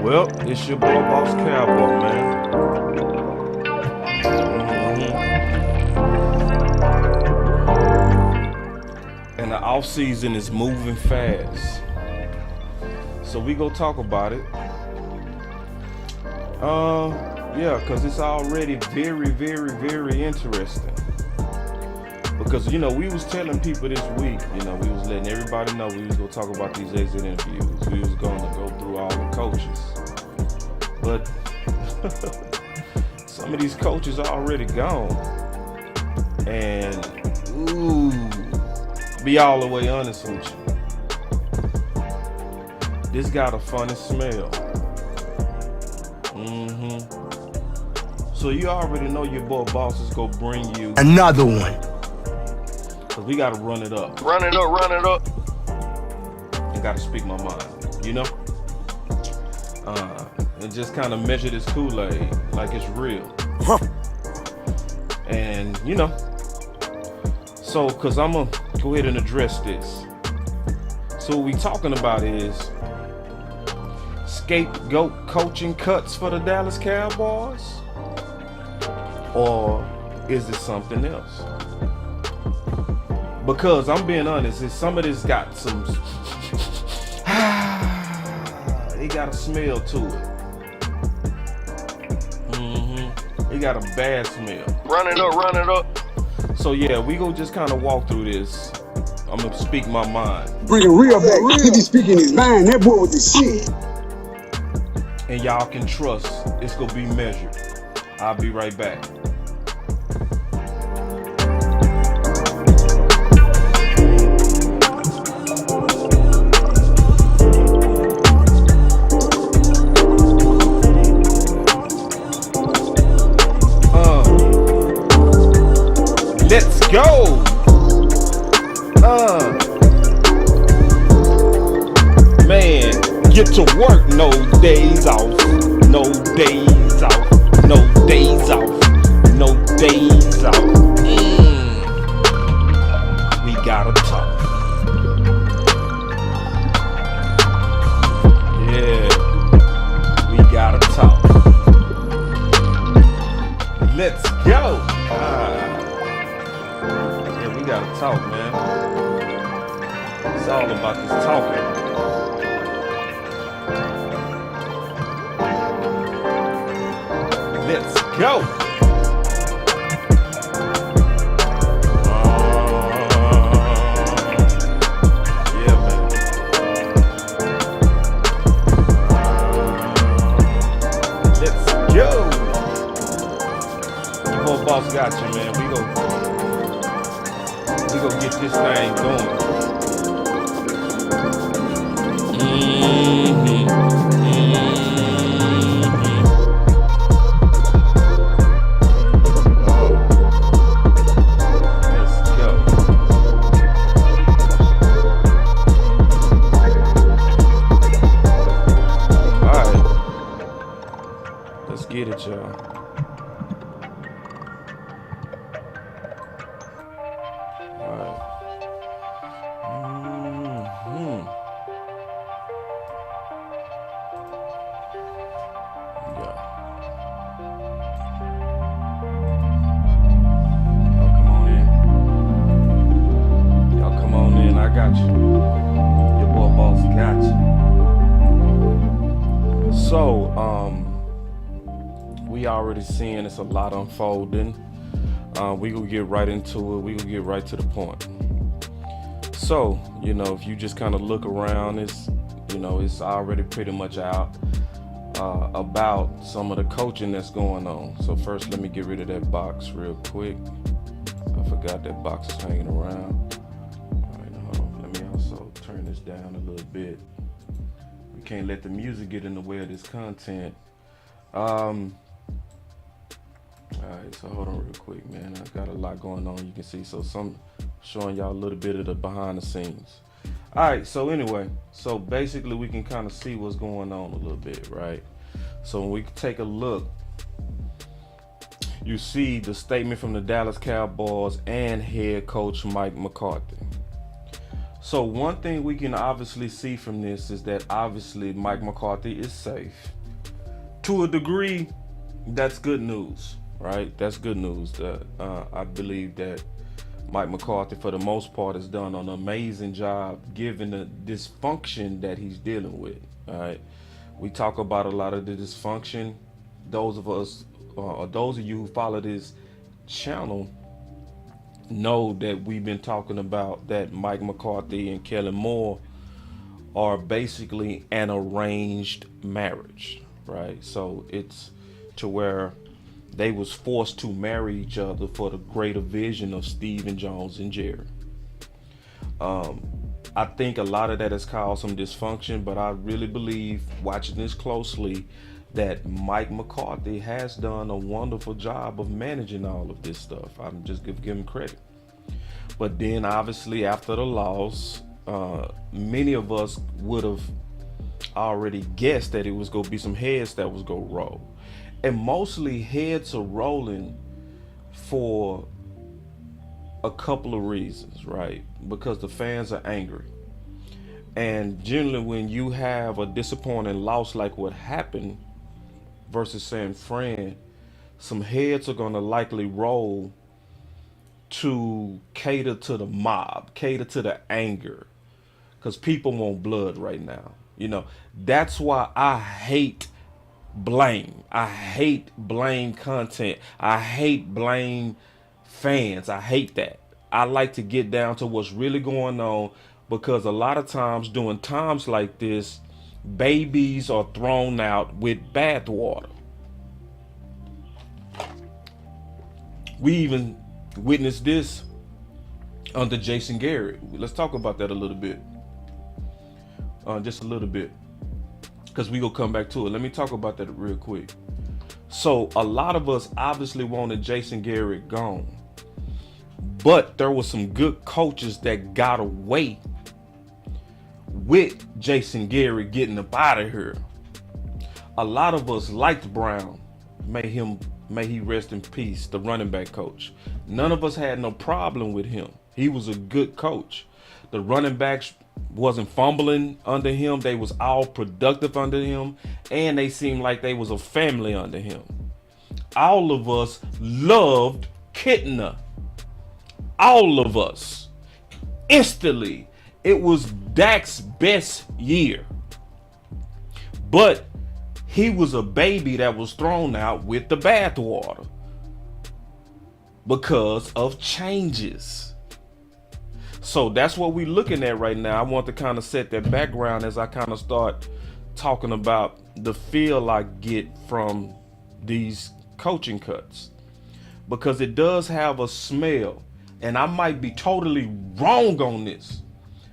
Well, it's your boy Boss Cowboy, man. And the off season is moving fast. So we go talk about it. Yeah, because it's already very, very, very interesting. Because, you know, we was telling people this week, you know, we was letting everybody know we was going to talk about these exit interviews. We was going to go through all the coaches. But some of these coaches are already gone. And, be all the way honest with you. This got a funny smell. So you already know your boy Boss is going to bring you another one. Cause we gotta run it up. Run it up. And gotta speak my mind, you know? And just kind of measure this Kool-Aid like it's real. And, you know, so, cause I'm gonna go ahead and address this. So what we talking about is scapegoat coaching cuts for the Dallas Cowboys? Or is it something else? Because I'm being honest, some of this got some, it got a smell to it. It got a bad smell. Run it up. So yeah, we go just kind of walk through this. I'm gonna speak my mind. Bring it real back. He be speaking his mind. That boy with the shit. And y'all can trust it's gonna be measured. I'll be right back. Let's go. Man, get to work. No days off. No days off. No days off. No days off. We gotta talk. Yeah, we gotta talk. Let's go. We gotta talk, man. It's all about this talking. Let's go. Yeah, man. Let's go. Your whole boss got you, man. We gonna get this thing going. Let's go. All right. Let's get it, y'all. Got you. Your boy Boss got you. So, we already seeing it's a lot unfolding. We gonna get right into it. We gonna get right to the point. So, you know, if you just kind of look around, it's already pretty much out about some of the coaching that's going on. So first, let me get rid of that box real quick. I forgot that box is hanging around. Turn this down a little bit. We can't let the music get in the way of this content. Alright, so hold on real quick, man. I got a lot going on, you can see. So some showing y'all a little bit of the behind the scenes. Alright, so anyway, so basically we can kind of see what's going on a little bit, right? So when we take a look, you see the statement from the Dallas Cowboys and head coach Mike McCarthy. So one thing we can obviously see from this is that obviously Mike McCarthy is safe. To a degree, that's good news, right? That's good news. I believe that Mike McCarthy, for the most part, has done an amazing job given the dysfunction that he's dealing with. All right, we talk about a lot of the dysfunction. Those of us, or those of you who follow this channel, know that we've been talking about that Mike McCarthy and Kellen Moore are basically an arranged marriage, right? So it's to where they was forced to marry each other for the greater vision of Stephen Jones and Jerry. I think a lot of that has caused some dysfunction, but I really believe, watching this closely, that Mike McCarthy has done a wonderful job of managing all of this stuff. I'm just give him credit. But then obviously after the loss, many of us would have already guessed that it was going to be some heads that was going to roll. And mostly heads are rolling for a couple of reasons, right? Because the fans are angry. And generally when you have a disappointing loss like what happened versus San Fran, some heads are going to likely roll to cater to the mob, cater to the anger, because people want blood right now. You know, that's why I hate blame. I hate blame content. I hate blame fans. I hate that. I like to get down to what's really going on, because a lot of times during times like this, babies are thrown out with bathwater. We even witnessed this under Jason Garrett. Let's talk about that a little bit. Just a little bit, because we gonna come back to it. Let me talk about that real quick. So a lot of us obviously wanted Jason Garrett gone, but there were some good coaches that got away with Jason Garrett getting up out of here. A lot of us liked Brown. May he rest in peace, the running back coach. None of us had no problem with him. He was a good coach. The running backs wasn't fumbling under him. They was all productive under him, and they seemed like they was a family under him. All of us loved Kitna. All of us. Instantly. It was Dak's best year. But he was a baby that was thrown out with the bathwater because of changes. So that's what we're looking at right now. I want to kind of set that background as I kind of start talking about the feel I get from these coaching cuts, because it does have a smell, and I might be totally wrong on this.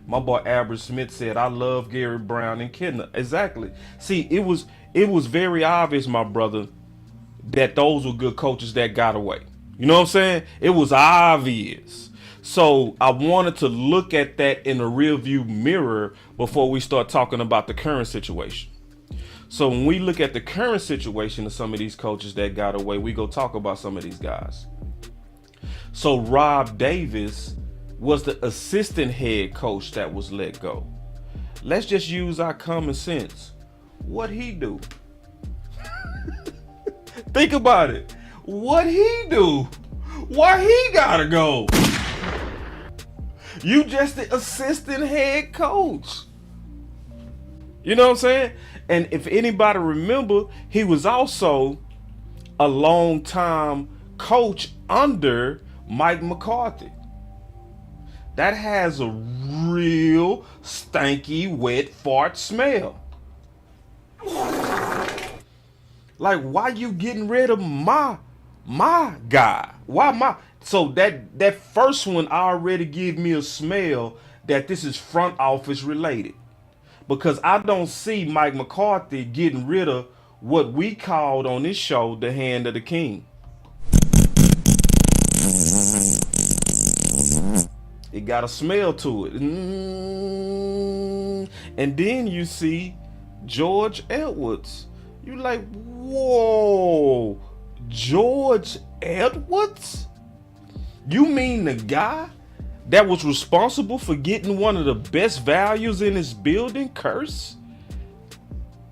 My boy Albert Smith said, I love Gary Brown and Kidner. Exactly. See, it was very obvious, my brother, that those were good coaches that got away. You know what I'm saying? It was obvious. So I wanted to look at that in a rear view mirror before we start talking about the current situation. So when we look at the current situation of some of these coaches that got away, we go talk about some of these guys. So Rob Davis was the assistant head coach that was let go. Let's just use our common sense. What'd he do? Think about it. What'd he do? Why he gotta go? You just the assistant head coach. You know what I'm saying? And if anybody remember, he was also a long time coach under Mike McCarthy. That has a real stanky, wet fart smell. Like, why you getting rid of my guy? Why my? So that first one already give me a smell that this is front office related, because I don't see Mike McCarthy getting rid of what we called on this show the hand of the king. It got a smell to it. And then you see George Edwards. You like, whoa, George Edwards? You mean the guy that was responsible for getting one of the best values in his building, Curse?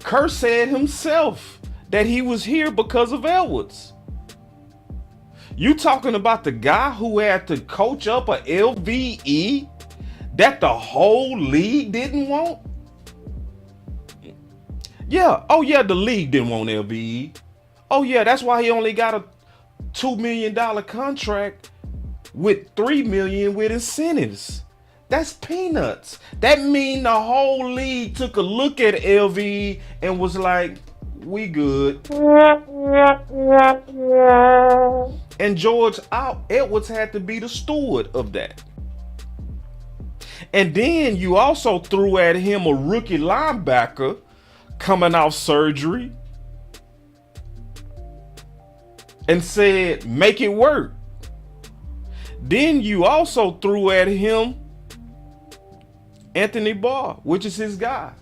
Curse said himself that he was here because of Edwards. You talking about the guy who had to coach up a LVE that the whole league didn't want? Yeah, oh yeah, the league didn't want LVE. Oh yeah, that's why he only got a $2 million contract with $3 million with incentives. That's peanuts. That mean the whole league took a look at LVE and was like, we good. And George Edwards had to be the steward of that. And then you also threw at him a rookie linebacker coming off surgery and said, make it work. Then you also threw at him Anthony Barr, which is his guy.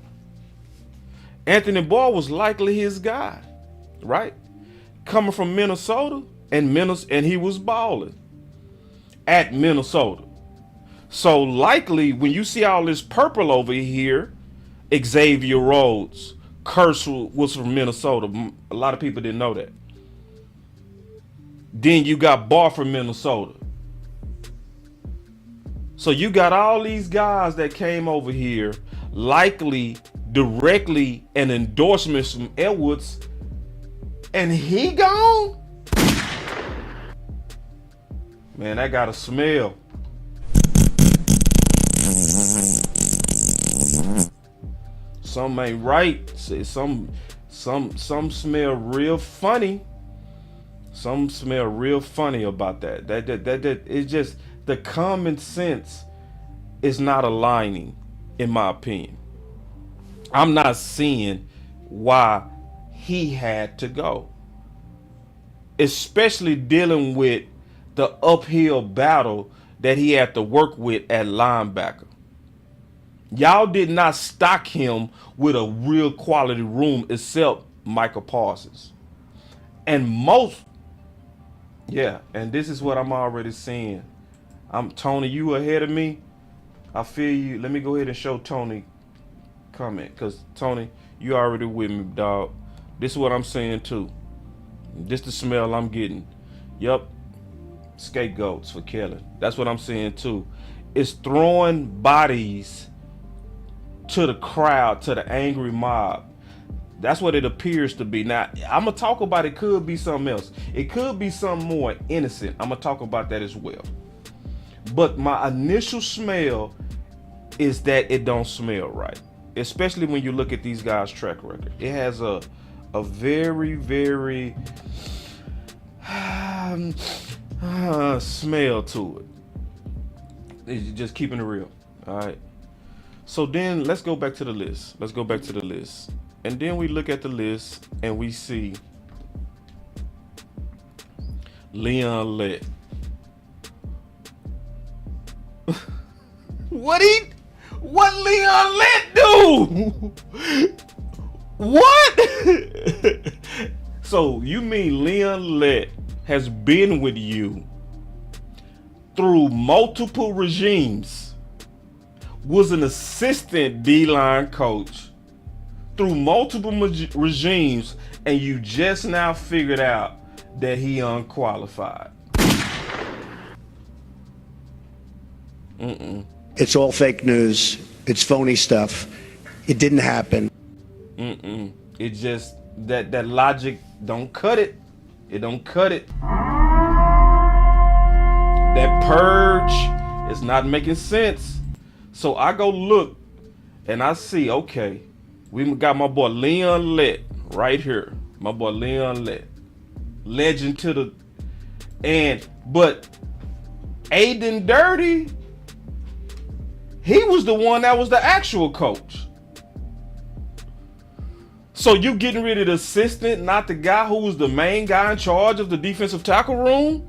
Anthony Barr was likely his guy, right? Coming from Minnesota, and he was balling at Minnesota. So likely when you see all this purple over here, Xavier Rhodes, Curse was from Minnesota. A lot of people didn't know that. Then you got Barr from Minnesota. So you got all these guys that came over here, likely directly an endorsement from Edwards, and he gone? Man, that got a smell. Something ain't right. Some smell real funny. Some smell real funny about that. That it's just the common sense is not aligning, in my opinion. I'm not seeing why he had to go, especially dealing with the uphill battle that he had to work with at linebacker. Y'all did not stock him with a real quality room except Michael Parsons. And and this is what I'm already seeing. Tony, you ahead of me. I feel you. Let me go ahead and show Tony comment, because Tony, you already with me, dog. This is what I'm saying too. This the smell I'm getting. Yup. Scapegoats for Kellen. That's what I'm saying too. It's throwing bodies to the crowd, to the angry mob. That's what it appears to be. Now, I'm going to talk about it. Could be something else. It could be something more innocent. I'm going to talk about that as well. But my initial smell is that it don't smell right. Especially when you look at these guys' track record. It has a very, very smell to it. It's just keeping it real. All right. So then let's go back to the list. And then we look at the list and we see Leon Lett. What Leon Lett do? What? So you mean Leon Lett has been with you through multiple regimes, was an assistant D-line coach through multiple regimes, and you just now figured out that he unqualified? It's all fake news. It's phony stuff. It didn't happen. It just, that logic don't cut it. It don't cut it. That purge is not making sense. So I go look and I see, okay, we got my boy Leon Lett right here. My boy Leon Lett. Legend to the but Aiden Dirty, he was the one that was the actual coach. So you getting rid of the assistant, not the guy who was the main guy in charge of the defensive tackle room?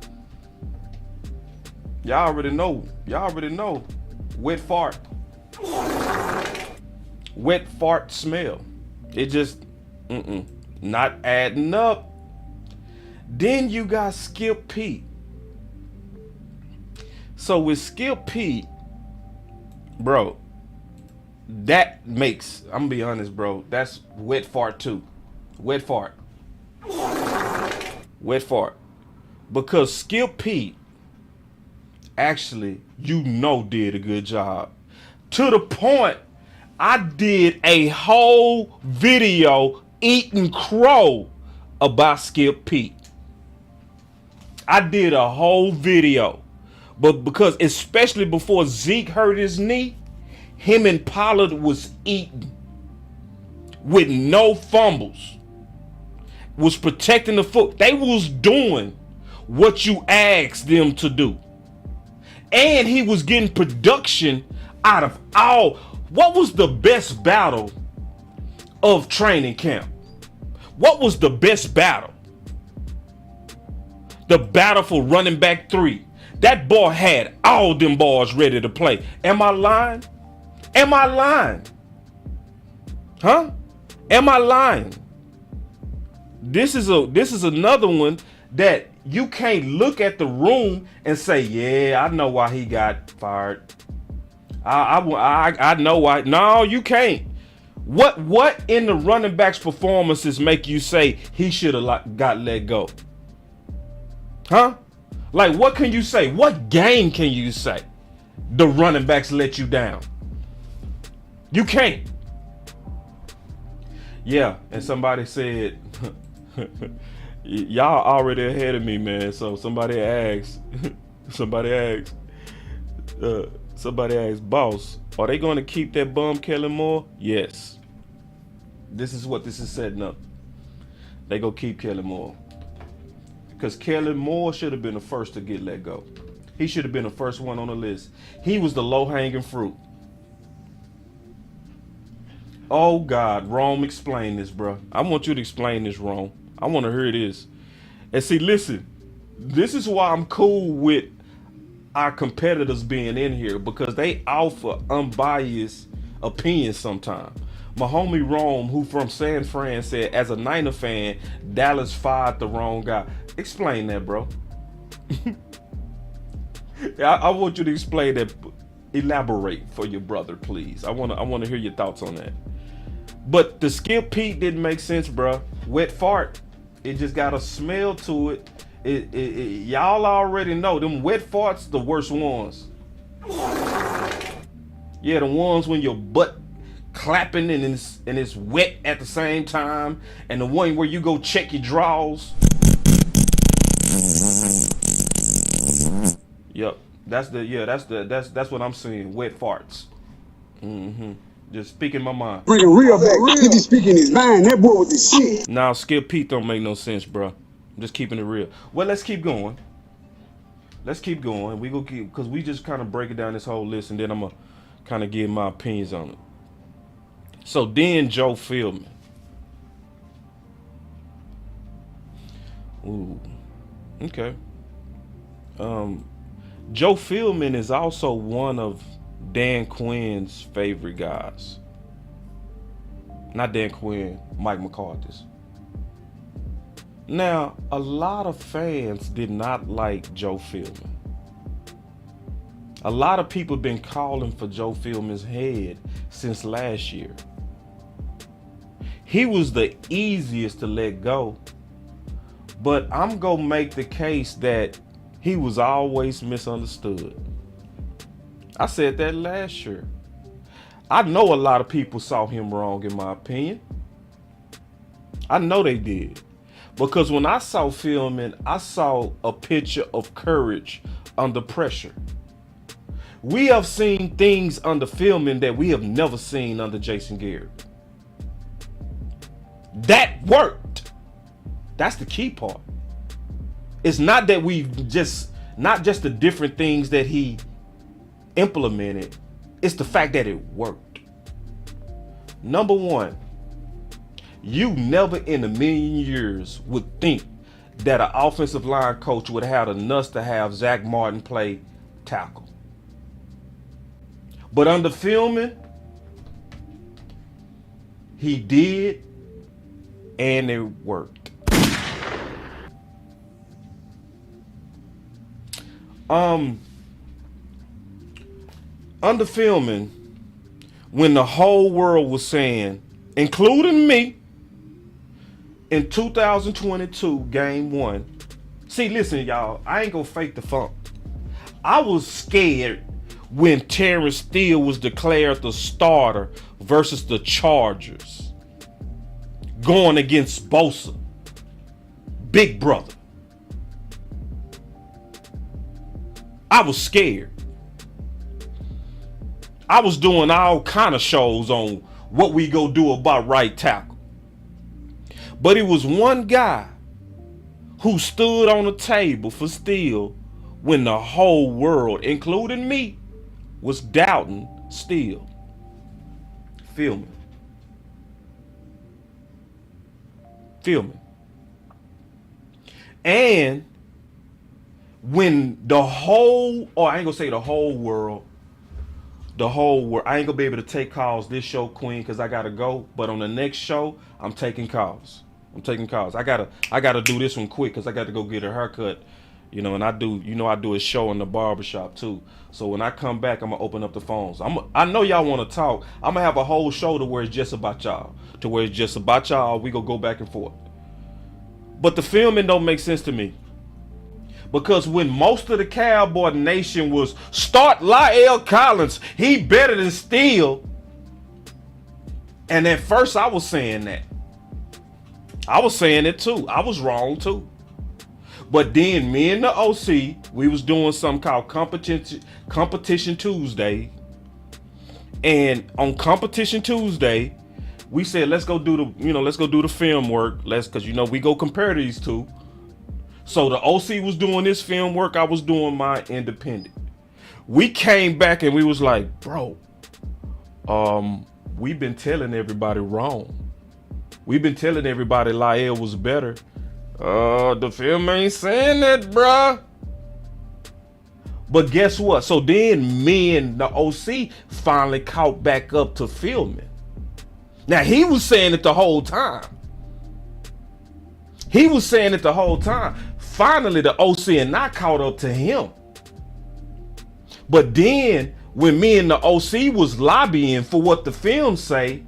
Y'all already know. Wet fart. Wet fart smell. It just, not adding up. Then you got Skip Pete. So with Skip Pete, bro, that makes, I'm gonna be honest, bro, that's wet fart too. Wet fart. Wet fart. Because Skip Pete actually, did a good job. To the point, I did a whole video eating crow about Skip Pete. I did a whole video. But because, especially before Zeke hurt his knee, him and Pollard was eating with no fumbles. Was protecting the foot. They was doing what you asked them to do. And he was getting production out of all. What was the best battle of training camp? What was the best battle? The battle for running back 3. That boy had all them boys ready to play. Am I lying? Am I lying? Huh? Am I lying? This is another one that you can't look at the room and say, yeah, I know why he got fired. I know why. No, you can't. What in the running back's performances make you say he should have got let go? Huh? Like, what can you say? What game can you say the running backs let you down? You can't. Yeah, and somebody said, y'all already ahead of me, man. So somebody asked, boss, are they going to keep that bum Kellen Moore? Yes. This is what this is setting up. They go keep Kellen Moore. Because Kellen Moore should have been the first to get let go. He should have been the first one on the list. He was the low-hanging fruit. Oh, God. Rome, explain this, bro. I want you to explain this, Rome. I want to hear this. And see, listen. This is why I'm cool with our competitors being in here. Because they offer unbiased opinions sometimes. My homie Rome, who from San Fran, said, as a Niner fan, Dallas fired the wrong guy. Explain that, bro. I want you to explain that. Elaborate for your brother, please. I want to hear your thoughts on that. But the Skip Pete didn't make sense, bro. Wet fart. It just got a smell to it. Y'all already know them wet farts, the worst ones. Yeah, the ones when your butt clapping and it's wet at the same time, and the one where you go check your drawers. Yep, that's what I'm seeing. Wet farts. Just speaking my mind. Bring it real back. He be speaking his mind. That boy with the shit. Now Skip Pete don't make no sense, bro. I'm just keeping it real. Well, let's keep going. We go keep, because we just kind of break it down this whole list, and then I'm gonna kind of give my opinions on it. So then Joe Philbin. Ooh. Okay. Joe Philbin is also one of Dan Quinn's favorite guys. Not Dan Quinn, Mike McCarthy's. Now, a lot of fans did not like Joe Philbin. A lot of people been calling for Joe Philbin's head since last year. He was the easiest to let go, but I'm gonna make the case that he was always misunderstood. I said that last year. I know a lot of people saw him wrong, in my opinion. I know they did. Because when I saw Philbin, I saw a picture of courage under pressure. We have seen things under Philbin that we have never seen under Jason Garrett. That worked. That's the key part. It's not that not just the different things that he implemented. It's the fact that it worked. Number one, you never in a million years would think that an offensive line coach would have the nuts to have Zach Martin play tackle. But under Philbin, he did, and it worked. under Philbin, when the whole world was saying, including me, in 2022 game 1. See, listen, y'all, I ain't gonna fake the funk. I was scared when Terrence Steele was declared the starter versus the Chargers, going against Bosa, big brother. I was scared. I was doing all kind of shows on what we go do about right tackle. But it was one guy who stood on the table for Steele when the whole world, including me, was doubting Steele. Philbin. And when the whole, or I ain't gonna say the whole world, I ain't gonna be able to take calls this show, Queen, because I gotta go. But on the next show, I'm taking calls. I gotta do this one quick because I got to go get a haircut. And I do a show in the barbershop too. So when I come back, I'm gonna open up the phones. I know y'all want to talk. I'm gonna have a whole show to where it's just about y'all. We gonna go back and forth. But the filming don't make sense to me. Because when most of the Cowboy Nation was start La'el Collins, he better than Steele. And at first I was saying that. I was saying it too. I was wrong too. But then me and the OC, we was doing something called Competition Tuesday. And on Competition Tuesday, we said let's go do the film work. Cause we go compare these two. So the OC was doing this film work, I was doing my independent. We came back and we was like, bro, we've been telling everybody wrong. We've been telling everybody La'el was better. The film ain't saying that, bruh. But guess what? So then me and the OC finally caught back up to Philbin. Now he was saying it the whole time. Finally, the OC and I caught up to him. But then when me and the OC was lobbying for what the film say,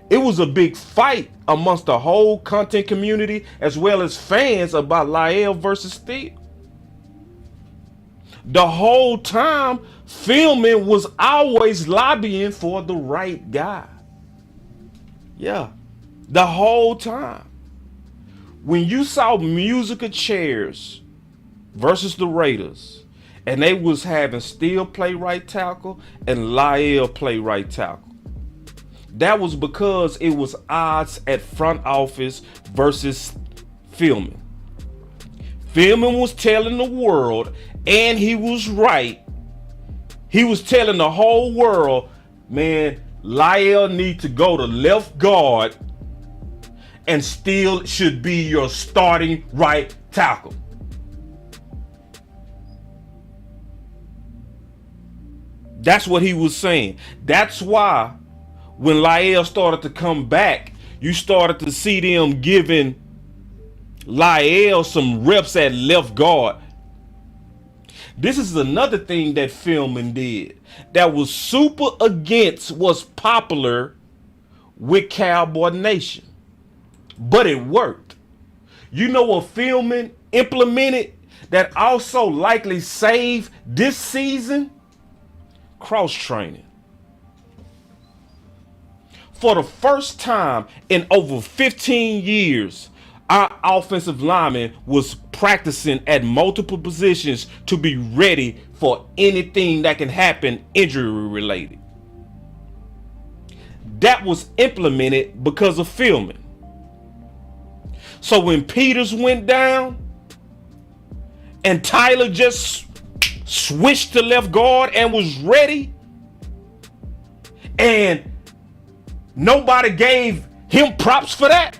it was a big fight amongst the whole content community as well as fans about La'el versus Steele. The whole time, Philbin was always lobbying for the right guy. Yeah, the whole time. When you saw Musical Chairs versus the Raiders, and they was having Steele play right tackle and La'el play right tackle, that was because it was odds at front office versus Philbin. Philbin was telling the world, and he was right. He was telling the whole world, man, La'el need to go to left guard and Steele should be your starting right tackle. That's what he was saying. That's why when La'el started to come back, you started to see them giving La'el some reps at left guard. This is another thing that Philbin did that was super against what's popular with Cowboy Nation. But it worked. You know what Philbin implemented that also likely saved this season? Cross training. For the first time in over 15 years, our offensive lineman was practicing at multiple positions to be ready for anything that can happen injury related. That was implemented because of Philbin. So when Peters went down and Tyler just switched to left guard and was ready, and nobody gave him props for that.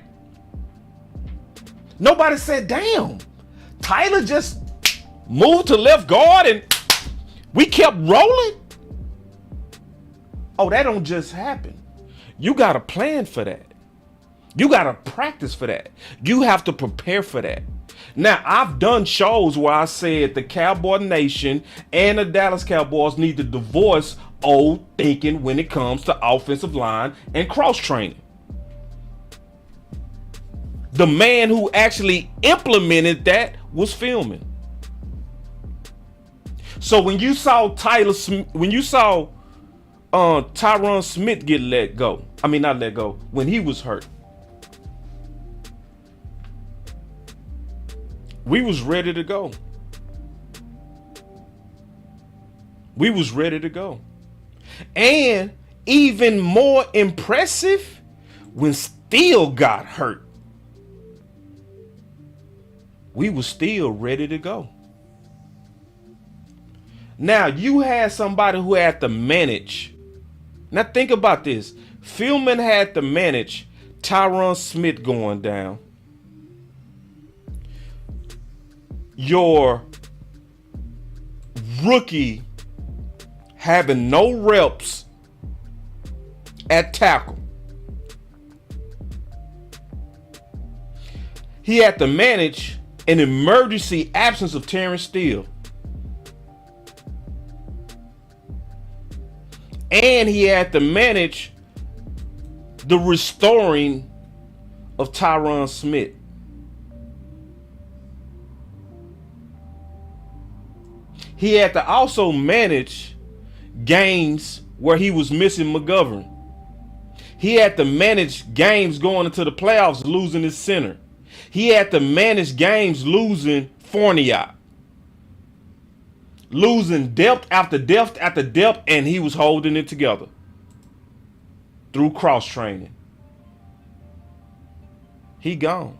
Nobody said, damn, Tyler just moved to left guard and we kept rolling. Oh, that don't just happen. You got to plan for that. You got to practice for that. You have to prepare for that. Now, I've done shows where I said the Cowboy Nation and the Dallas Cowboys need to divorce old thinking when it comes to offensive line and cross training. The man who actually implemented that was Philbin. So when you saw Tyron Smith get let go, not let go, when he was hurt, we was ready to go. We was ready to go. And even more impressive, when Steele got hurt, we was still ready to go. Now, you had somebody who had to manage. Now, think about this. Philbin had to manage Tyron Smith going down. Your rookie having no reps at tackle. He had to manage an emergency absence of Terrence Steele. And he had to manage the restoring of Tyron Smith. He had to also manage games where he was missing McGovern. He had to manage games going into the playoffs losing his center. He had to manage games losing Fournier. Losing depth after depth after depth, and he was holding it together through cross training. He gone.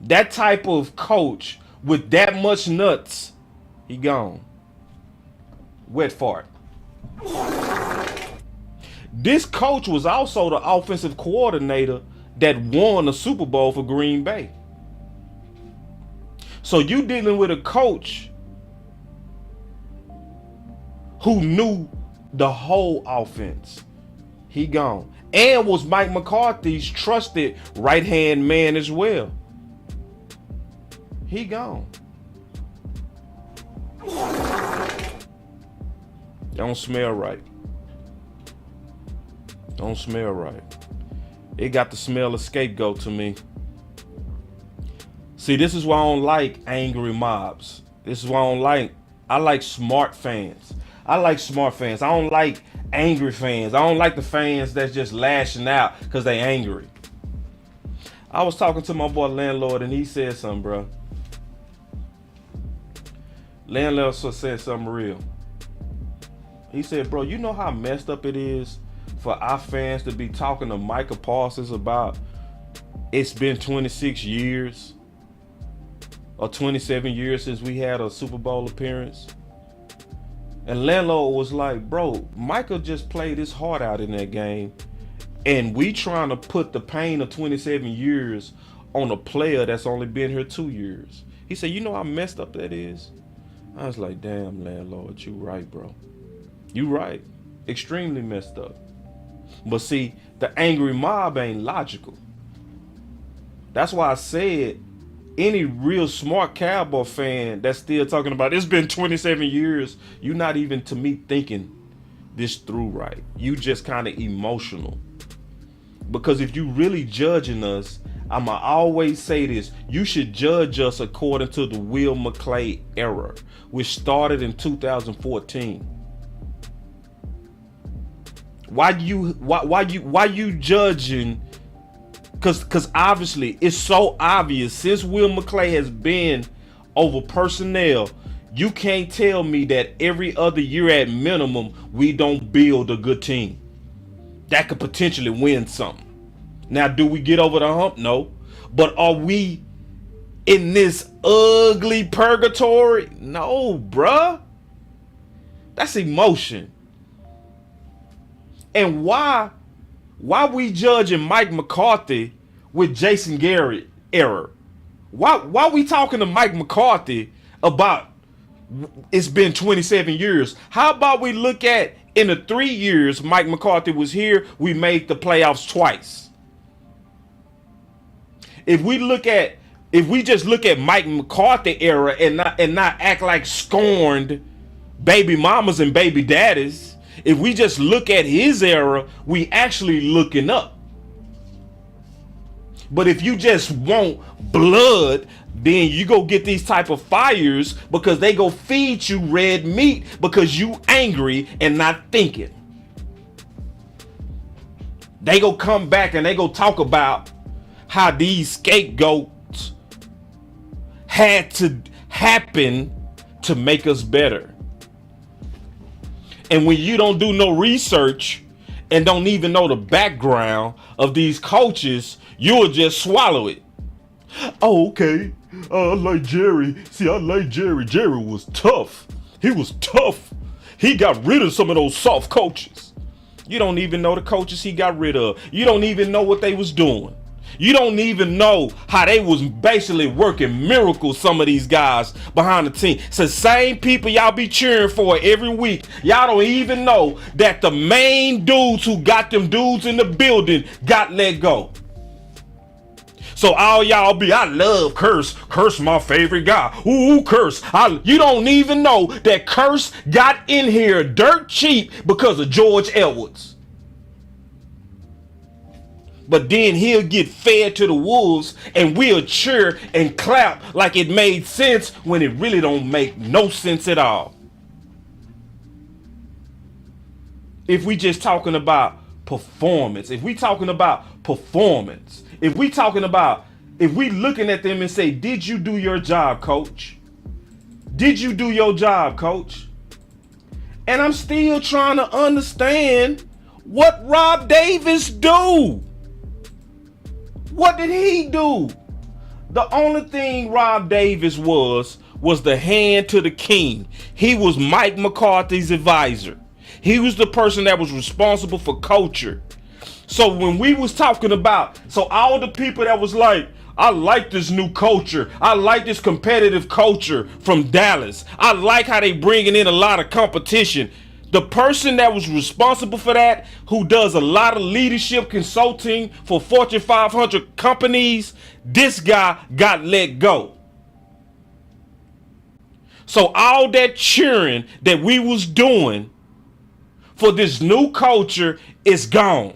That type of coach with that much nuts, he gone. Wet fart. This coach was also the offensive coordinator that won the Super Bowl for Green Bay. So you dealing with a coach who knew the whole offense. He gone. And was Mike McCarthy's trusted right-hand man as well. He gone. Don't smell right. Don't smell right. It got the smell of Scapegoat to me. See, this is why I don't like angry mobs. This is why I like smart fans. I like smart fans. I don't like angry fans. I don't like the fans that's just lashing out because they angry. I was talking to my boy Landlord and he said something, bro. Landlord said something real. He said, bro, you know how messed up it is for our fans to be talking to Micah Parsons about it's been 26 years or 27 years since we had a Super Bowl appearance? And Landlord was like, bro, Micah just played his heart out in that game. And we trying to put the pain of 27 years on a player that's only been here 2 years. He said, you know how messed up that is? I was like, damn, Landlord, you right, bro. You right. Extremely messed up. But see, the angry mob ain't logical. That's why I said any real smart Cowboy fan that's still talking about it's been 27 years, you're not even, to me, thinking this through right. You just kind of emotional. Because if you really judging us, I'ma always say this, you should judge us according to the Will McClay era, which started in 2014. Why you judging? Cause obviously it's so obvious since Will McClay has been over personnel, you can't tell me that every other year at minimum we don't build a good team that could potentially win something. Now, do we get over the hump? No. But are we in this ugly purgatory? No, bruh. That's emotion. And why we judging Mike McCarthy with Jason Garrett error? Why we talking to Mike McCarthy about it's been 27 years? How about we look at in the 3 years Mike McCarthy was here, we made the playoffs twice. If we just look at Mike McCarthy era and not act like scorned baby mamas and baby daddies. If we just look at his era, we actually looking up. But if you just want blood, then you go get these type of fires because they go feed you red meat because you angry and not thinking. They go come back and they go talk about how these scapegoats had to happen to make us better. And when you don't do no research and don't even know the background of these coaches, you'll just swallow it. Oh, okay. I like Jerry. See, I like Jerry. Jerry was tough. He was tough. He got rid of some of those soft coaches. You don't even know the coaches he got rid of. You don't even know what they was doing. You don't even know how they was basically working miracles, some of these guys behind the team. It's the same people y'all be cheering for every week. Y'all don't even know that the main dudes who got them dudes in the building got let go. So all y'all be, I love Curse. Curse my favorite guy. Ooh, Curse. You don't even know that Curse got in here dirt cheap because of George Edwards. But then he'll get fed to the wolves and we'll cheer and clap like it made sense when it really don't make no sense at all. If we just talking about performance, if we talking about performance, if we looking at them and say, did you do your job, coach? Did you do your job, coach? And I'm still trying to understand what Rob Davis do. What did he do? The only thing Rob Davis was the hand to the king. He was Mike McCarthy's advisor. He was the person that was responsible for culture. So when we was talking about, so all the people that was like, I like this new culture. I like this competitive culture from Dallas. I like how they bringing in a lot of competition. The person that was responsible for that, who does a lot of leadership consulting for Fortune 500 companies, this guy got let go. So all that cheering that we was doing for this new culture is gone.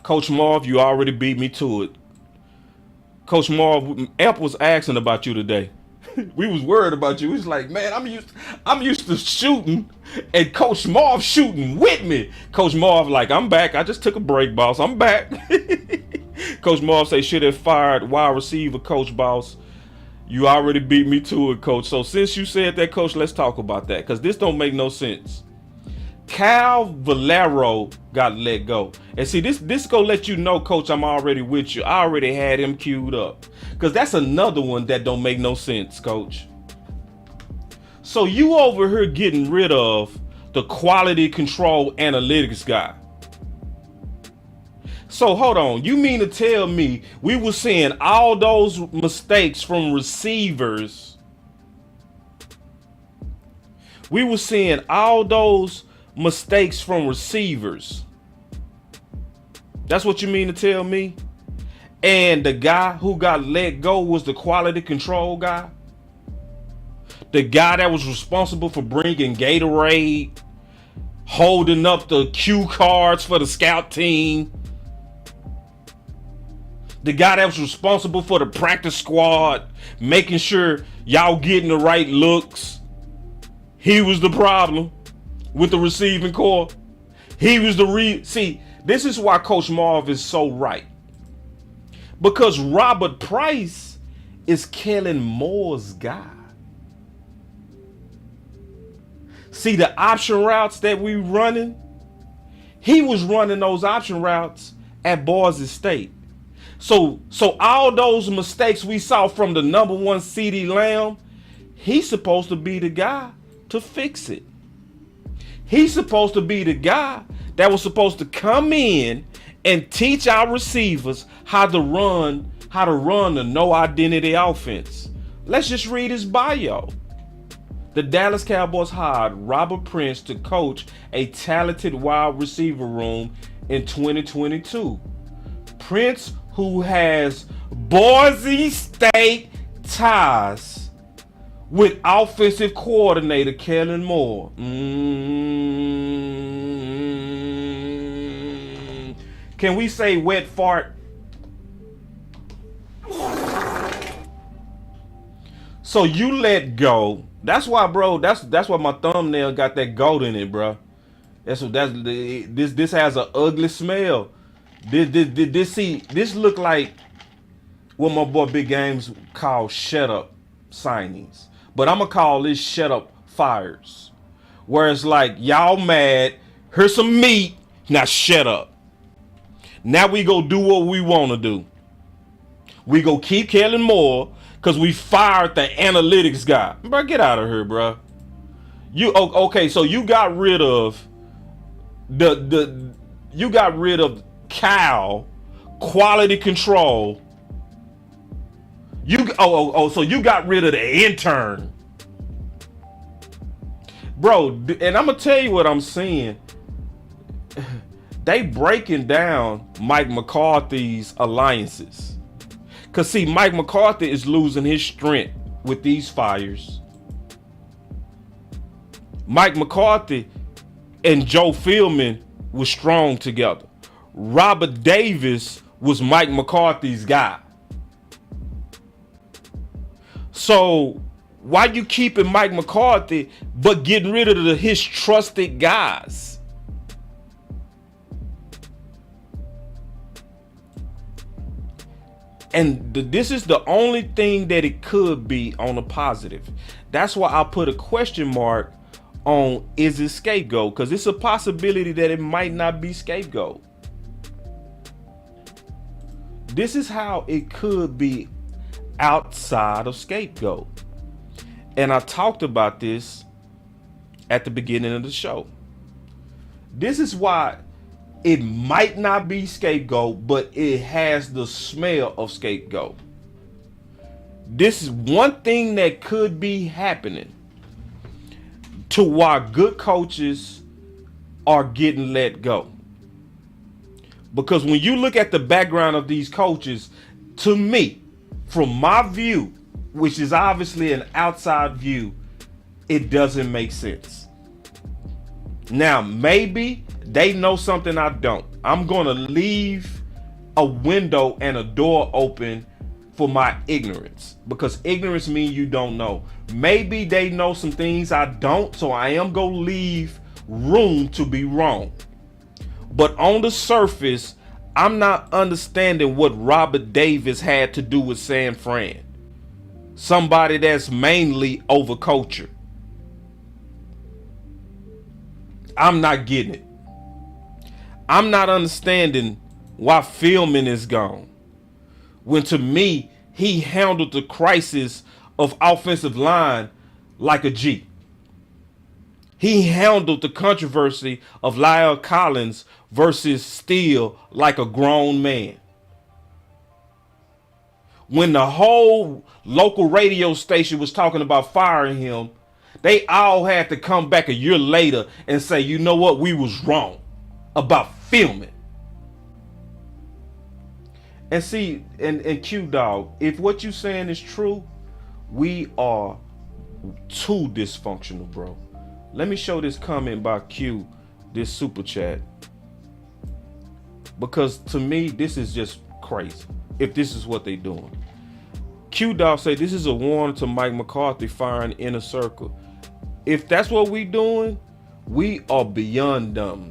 Coach Marv, you already beat me to it. Coach Marv, Amp was asking about you today. We was worried about you. He's like, man, I'm used to shooting, and Coach Marv shooting with me. Coach Marv like, I'm back. I just took a break, boss. I'm back. Coach Marv say, should have fired wide receiver, coach, boss. You already beat me to it, coach. So since you said that, coach, let's talk about that, because this don't make no sense. Cal Valero got let go. And see, this gonna let you know, coach, I'm already with you. I already had him queued up. Because that's another one that don't make no sense, coach. So you over here getting rid of the quality control analytics guy. So hold on, you mean to tell me we were seeing all those mistakes from receivers? We were seeing all those mistakes from receivers. That's what you mean to tell me? And the guy who got let go was the quality control guy? The guy that was responsible for bringing Gatorade, holding up the cue cards for the scout team? The guy that was responsible for the practice squad, making sure y'all getting the right looks? He was the problem with the receiving core. He was see, this is why Coach Marv is so right. Because Robert Price is Kellen Moore's guy. See, the option routes that we running, he was running those option routes at Boise State. So all those mistakes we saw from the number one CeeDee Lamb, he's supposed to be the guy to fix it. He's supposed to be the guy that was supposed to come in and teach our receivers how to run the no identity offense. Let's just read his bio. The Dallas Cowboys hired Robert Prince to coach a talented wide receiver room in 2022. Prince, who has Boise State ties, with offensive coordinator Kellen Moore. Can we say wet fart? So you let go. That's why, bro. That's why my thumbnail got that goat in it, bro. This has an ugly smell. This look like what my boy Big Games call shut up signings. But I'm gonna call this shut up fires. Where it's like, y'all mad, here's some meat, now shut up. Now we go do what we wanna do. We go keep Kellen Moore because we fired the analytics guy. Bro, get out of here, bro. Okay, so you got rid of you got rid of Cal quality control. So you got rid of the intern. Bro, and I'm gonna tell you what I'm seeing. They breaking down Mike McCarthy's alliances. Cause see, Mike McCarthy is losing his strength with these fires. Mike McCarthy and Joe Philbin was strong together. Robert Davis was Mike McCarthy's guy. So why you keeping Mike McCarthy but getting rid of his trusted guys? And this is the only thing that it could be on a positive. That's why I put a question mark on, is it Scapegoat? Because it's a possibility that it might not be Scapegoat. This is how it could be outside of Scapegoat. And I talked about this at the beginning of the show. This is why it might not be Scapegoat, but it has the smell of Scapegoat. This is one thing that could be happening to why good coaches are getting let go. Because when you look at the background of these coaches, to me, from my view, which is obviously an outside view, it doesn't make sense. Now, maybe they know something I don't. I'm going to leave a window and a door open for my ignorance, because ignorance means you don't know. Maybe they know some things I don't, so I am going to leave room to be wrong. But on the surface, I'm not understanding what Robert Davis had to do with San Fran. Somebody that's mainly over culture. I'm not getting it. I'm not understanding why Philbin is gone. When to me, he handled the crisis of offensive line like a G. He handled the controversy of Lyle Collins versus Steele like a grown man. When the whole local radio station was talking about firing him, they all had to come back a year later and say, you know what, we was wrong about Philbin. And see, and Q Dog, if what you saying is true, we are too dysfunctional, bro. Let me show this comment by Q, this super chat. Because to me, this is just crazy. If this is what they doing. Q Dog say this is a warning to Mike McCarthy firing Inner Circle. If that's what we doing, we are beyond dumb.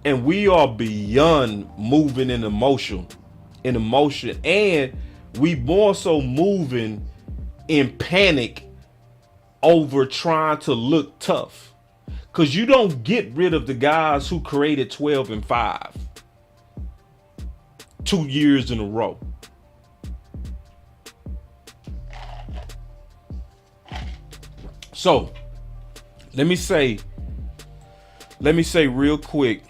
And we are beyond moving in emotion. And we more so moving in panic over trying to look tough. Because you don't get rid of the guys who created 12-5 2 years in a row. So let me say real quick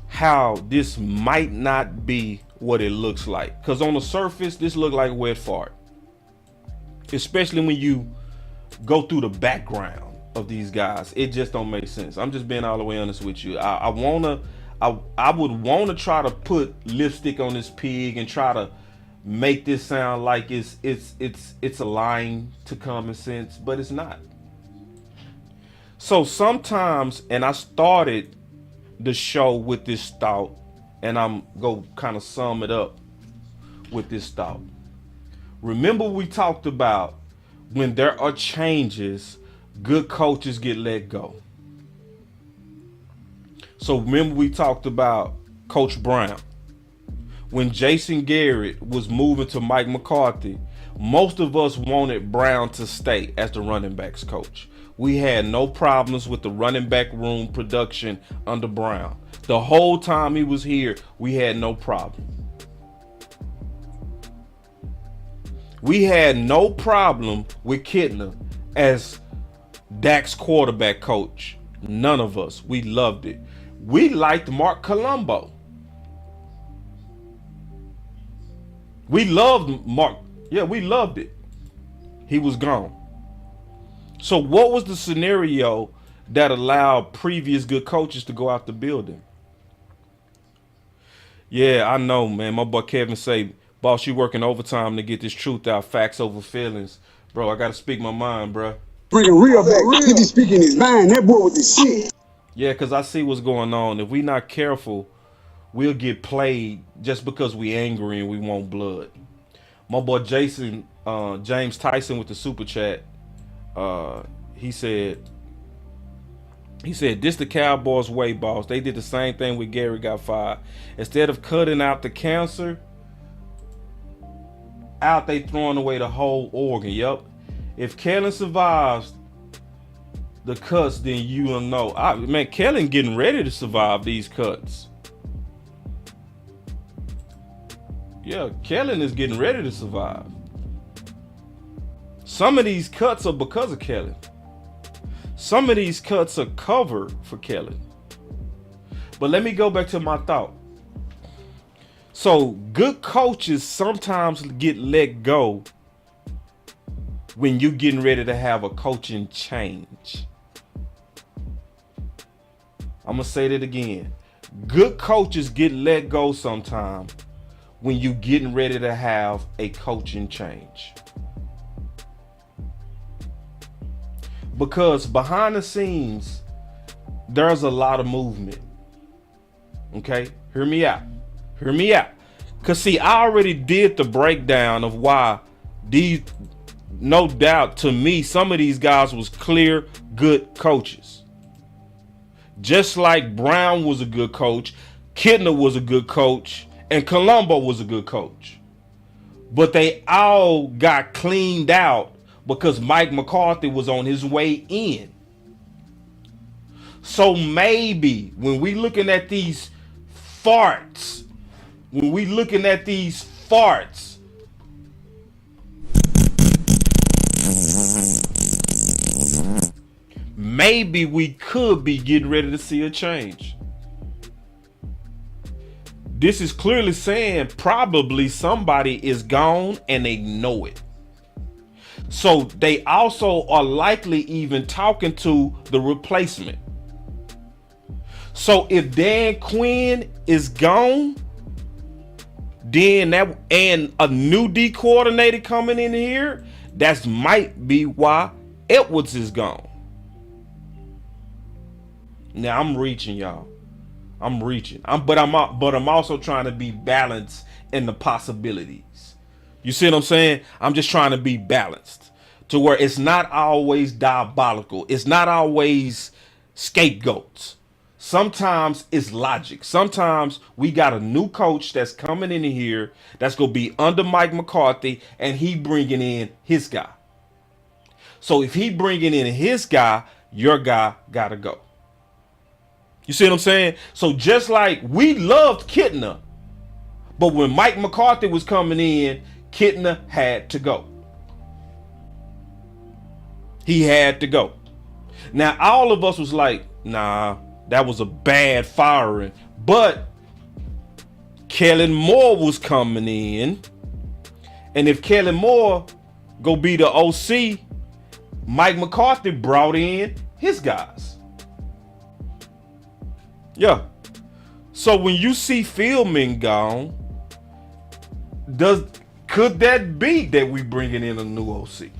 how this might not be what it looks like. Because on the surface, this look like wet fart. Especially when you go through the background of these guys. It just don't make sense. I'm just being all the way honest with you. I would want to try to put lipstick on this pig and try to make this sound like it's a line to common sense, but it's not. So sometimes, and I started the show with this thought, and I'm go kind of sum it up with this thought. Remember we talked about when there are changes, good coaches get let go. So remember we talked about Coach Brown. When Jason Garrett was moving to Mike McCarthy, most of us wanted Brown to stay as the running backs coach. We had no problems with the running back room production under Brown. The whole time he was here, we had no problem. We had no problem with Kittner as Dak's quarterback coach. None of us. We loved it. We liked Mark Colombo. We loved Mark. Yeah, we loved it. He was gone. So what was the scenario that allowed previous good coaches to go out the building? Yeah, I know, man. My boy Kevin say, boss, you working overtime to get this truth out, facts over feelings. Bro, I got to speak my mind, bro. Bringing real back. He be speaking his mind. That boy with the shit. Yeah, because I see what's going on. If we not careful, we'll get played just because we angry and we want blood. My boy James Tyson with the super chat, he said, this the Cowboys way, boss. They did the same thing when Gary got fired. Instead of cutting out the cancer, they throwing away the whole organ. Yep. If Kellen survives the cuts, then you will know. Man, Kellen getting ready to survive these cuts. Yeah, Kellen is getting ready to survive. Some of these cuts are because of Kellen. Some of these cuts are cover for Kellen. But let me go back to my thought. So good coaches sometimes get let go when you're getting ready to have a coaching change. I'm going to say that again. Good coaches get let go sometimes when you're getting ready to have a coaching change. Because behind the scenes, there's a lot of movement. Okay? Hear me out. Hear me out. Because see, I already did the breakdown of why these, no doubt to me, some of these guys was clear good coaches. Just like Brown was a good coach, Kittner was a good coach, and Colombo was a good coach. But they all got cleaned out because Mike McCarthy was on his way in. So maybe when we looking at these farts, maybe we could be getting ready to see a change. This is clearly saying probably somebody is gone and they know it. So they also are likely even talking to the replacement. So if Dan Quinn is gone, then that and a new D coordinator coming in here, that might be why Edwards is gone. Now I'm reaching, y'all. I'm reaching. But I'm also trying to be balanced in the possibilities. You see what I'm saying? I'm just trying to be balanced to where it's not always diabolical. It's not always scapegoats. Sometimes it's logic. Sometimes we got a new coach that's coming in here that's going to be under Mike McCarthy and he bringing in his guy. So if he bringing in his guy, your guy got to go. You see what I'm saying? So just like we loved Kittner, but when Mike McCarthy was coming in, Kittner had to go. He had to go. Now, all of us was like, nah, that was a bad firing. But Kellen Moore was coming in. And if Kellen Moore go be the OC, Mike McCarthy brought in his guys. Yeah. So when you see Philbin gone, Could that be that we bringing in a new OC?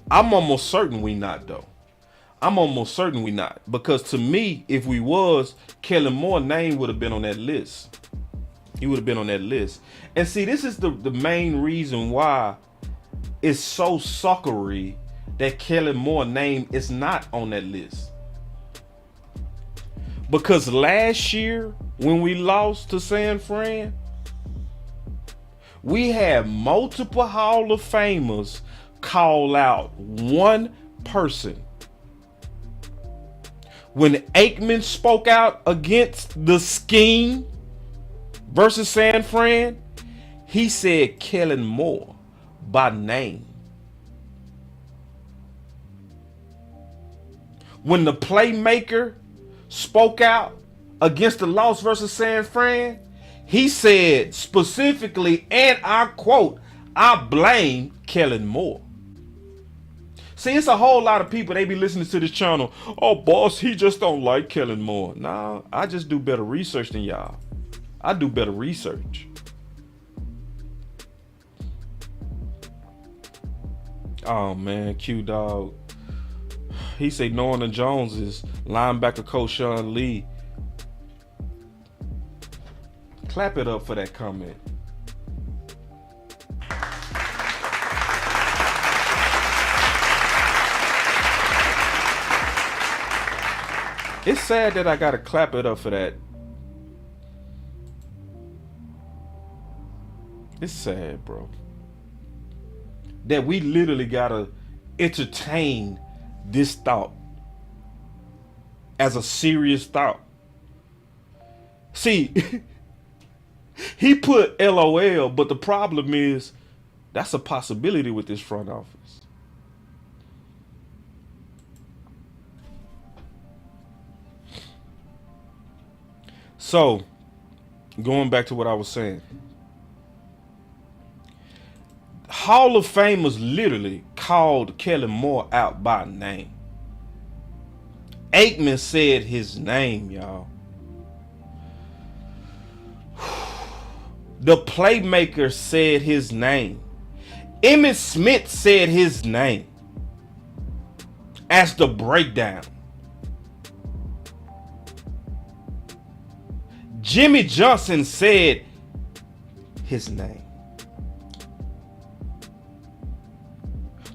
I'm almost certain we not, though. I'm almost certain we not. Because to me, if we was, Kellen Moore's name would have been on that list. He would have been on that list. And see, this is the main reason why it's so suckery that Kellen Moore's name is not on that list. Because last year, when we lost to San Fran, we had multiple Hall of Famers call out one person. When Aikman spoke out against the scheme versus San Fran, he said Kellen Moore by name. When the playmaker spoke out against the loss versus San Fran, he said specifically, and I quote, "I blame Kellen Moore." See, it's a whole lot of people, they be listening to this channel. Oh, boss, he just don't like Kellen Moore. Nah, I just do better research than y'all. I do better research. Oh, man, Q-Dog. He say Norman Jones is linebacker coach Sean Lee. Clap it up for that comment. It's sad that I gotta clap it up for that. It's sad, bro. That we literally gotta entertain this thought as a serious thought. See, he put LOL, but the problem is that's a possibility with this front office. So, going back to what I was saying. Hall of Famers literally called Kellen Moore out by name. Aikman said his name, y'all. The playmaker said his name. Emmitt Smith said his name as the breakdown. Jimmy Johnson said his name.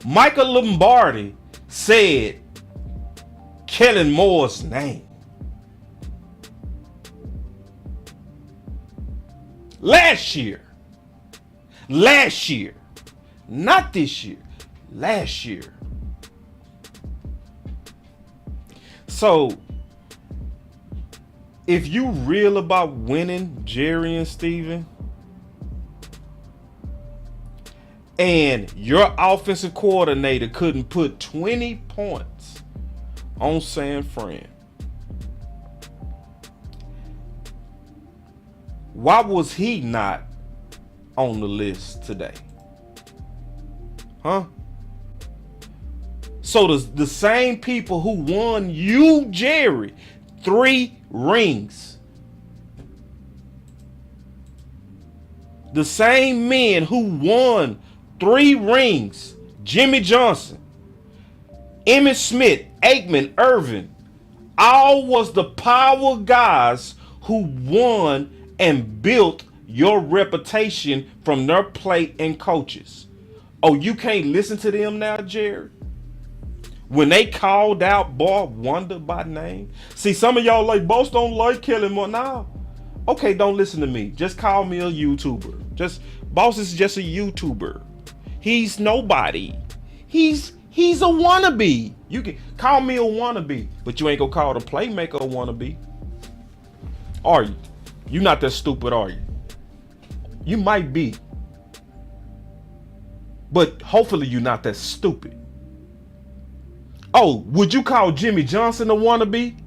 Michael Lombardi said Kellen Moore's name. Last year, not this year, last year. So, if you real about winning, Jerry and Steven, and your offensive coordinator couldn't put 20 points on San Fran, why was he not on the list today? Huh? So the same people who won you, Jerry, 3 rings. The same men who won 3 rings, Jimmy Johnson, Emmitt Smith, Aikman, Irvin, all was the power guys who won and built your reputation from their play and coaches. Oh, you can't listen to them now, Jerry? When they called out Boy Wonder by name. See, some of y'all like, boss don't like Kellen Moore. Nah. Okay, don't listen to me. Just call me a YouTuber. Boss is just a YouTuber. He's nobody. He's a wannabe. You can call me a wannabe, but you ain't gonna call the playmaker a wannabe. Are you? You not that stupid, are you? You might be. But hopefully you're not that stupid. Oh, would you call Jimmy Johnson a wannabe?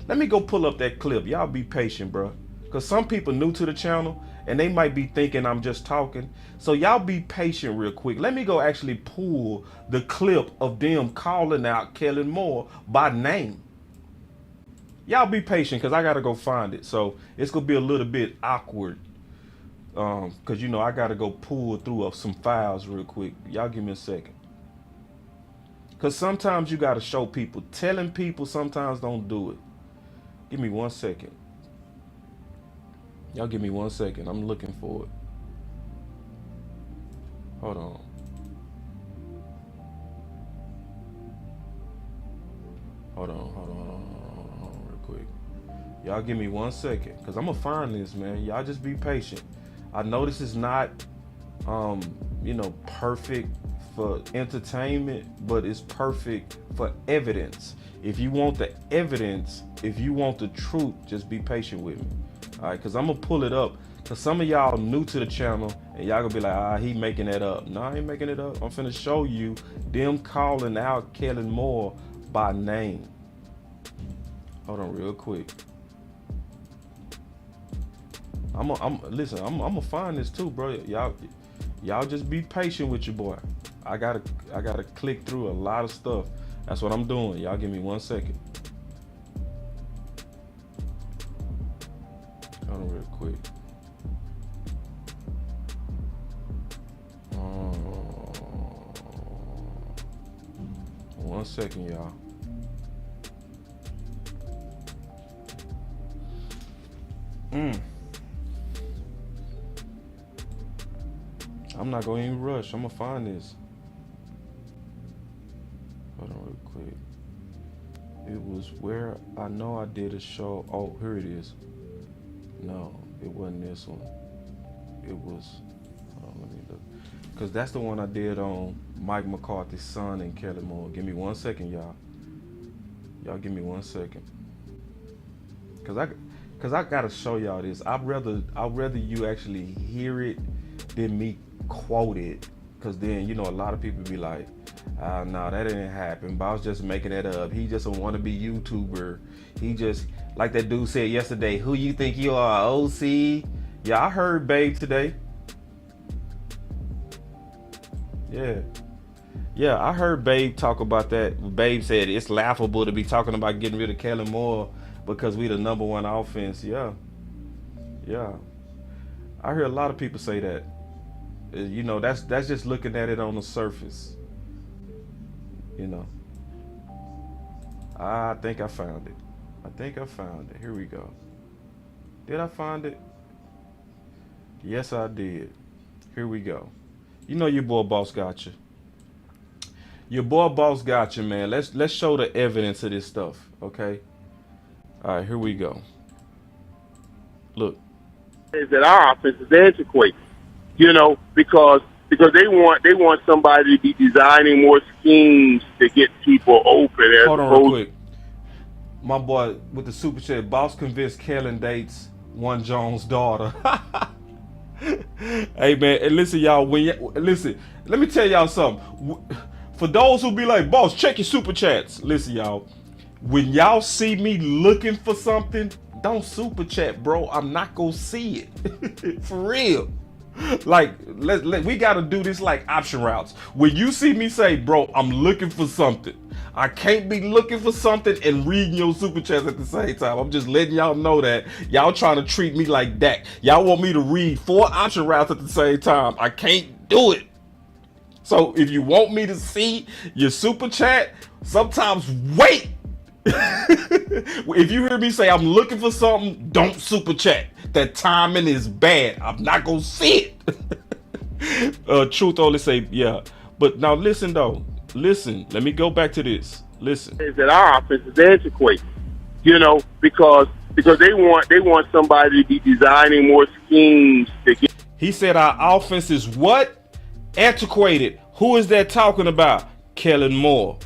Let me go pull up that clip. Y'all be patient, bro. Because some people new to the channel and they might be thinking I'm just talking. So y'all be patient real quick. Let me go actually pull the clip of them calling out Kellen Moore by name. Y'all be patient because I got to go find it. So it's going to be a little bit awkward Cause you know I gotta go pull through some files real quick. Y'all give me a second. Cause sometimes you gotta show people. Telling people sometimes don't do it. Give me 1 second. Y'all give me 1 second. I'm looking for it. Hold on. Hold on, real quick. Y'all give me 1 second, cause I'm gonna find this, man. Y'all just be patient. I know this is not, perfect for entertainment, but it's perfect for evidence. If you want the evidence, if you want the truth, just be patient with me. All right, cause I'm gonna pull it up. Cause some of y'all new to the channel and y'all gonna be like, he making that up. No, I ain't making it up. I'm finna show you them calling out Kellen Moore by name. Hold on real quick. I'm gonna find this too, bro. Y'all just be patient with your boy. I gotta click through a lot of stuff. That's what I'm doing. Y'all give me 1 second. Hold on real quick. 1 second, y'all. I'm not gonna even rush. I'm gonna find this. Hold on real quick. It was where I know I did a show. Oh, here it is. No, it wasn't this one. It was, let me look. Cause that's the one I did on Mike McCarthy's son and Kellen Moore. Give me 1 second, y'all. Y'all give me 1 second. Cause I gotta show y'all this. I'd rather you actually hear it than me quote it. Cause then, a lot of people be like, no, that didn't happen. Boss just making that up. He just a wannabe YouTuber. He just, like that dude said yesterday, who you think you are, OC? Yeah, I heard Babe today. Yeah, I heard Babe talk about that. Babe said it's laughable to be talking about getting rid of Kellen Moore because we the number one offense. Yeah. I heard a lot of people say that. That's just looking at it on the surface. I think I found it. Here we go. Did I find it? Yes, I did. Here we go. Your boy Boss got you. Your boy Boss got you, man. Let's show the evidence of this stuff, okay? All right, here we go. Look. Is that our offense is antiquated, because they want somebody to be designing more schemes to get people open. Hold on real quick. My boy with the super chat, Boss convinced Kellen dates one Jones' daughter. Hey man, and listen y'all, listen, let me tell y'all something. For those who be like, Boss, check your super chats. Listen y'all, when y'all see me looking for something, don't super chat, bro. I'm not gonna see it. For real. Like, we gotta do this like option routes. When you see me say, bro, I'm looking for something, I can't be looking for something and reading your super chats at the same time. I'm just letting y'all know that y'all trying to treat me like that. Y'all want me to read 4 option routes at the same time. I can't do it. So if you want me to see your super chat, sometimes wait. If you hear me say I'm looking for something, don't super chat. That timing is bad. I'm not gonna see it. Truth only say yeah. But now listen though. Listen, let me go back to this. Listen. Is that our offense is antiquated, because they want somebody to be designing more schemes to get. He said our offense is what? Antiquated. Who is that talking about? Kellen Moore.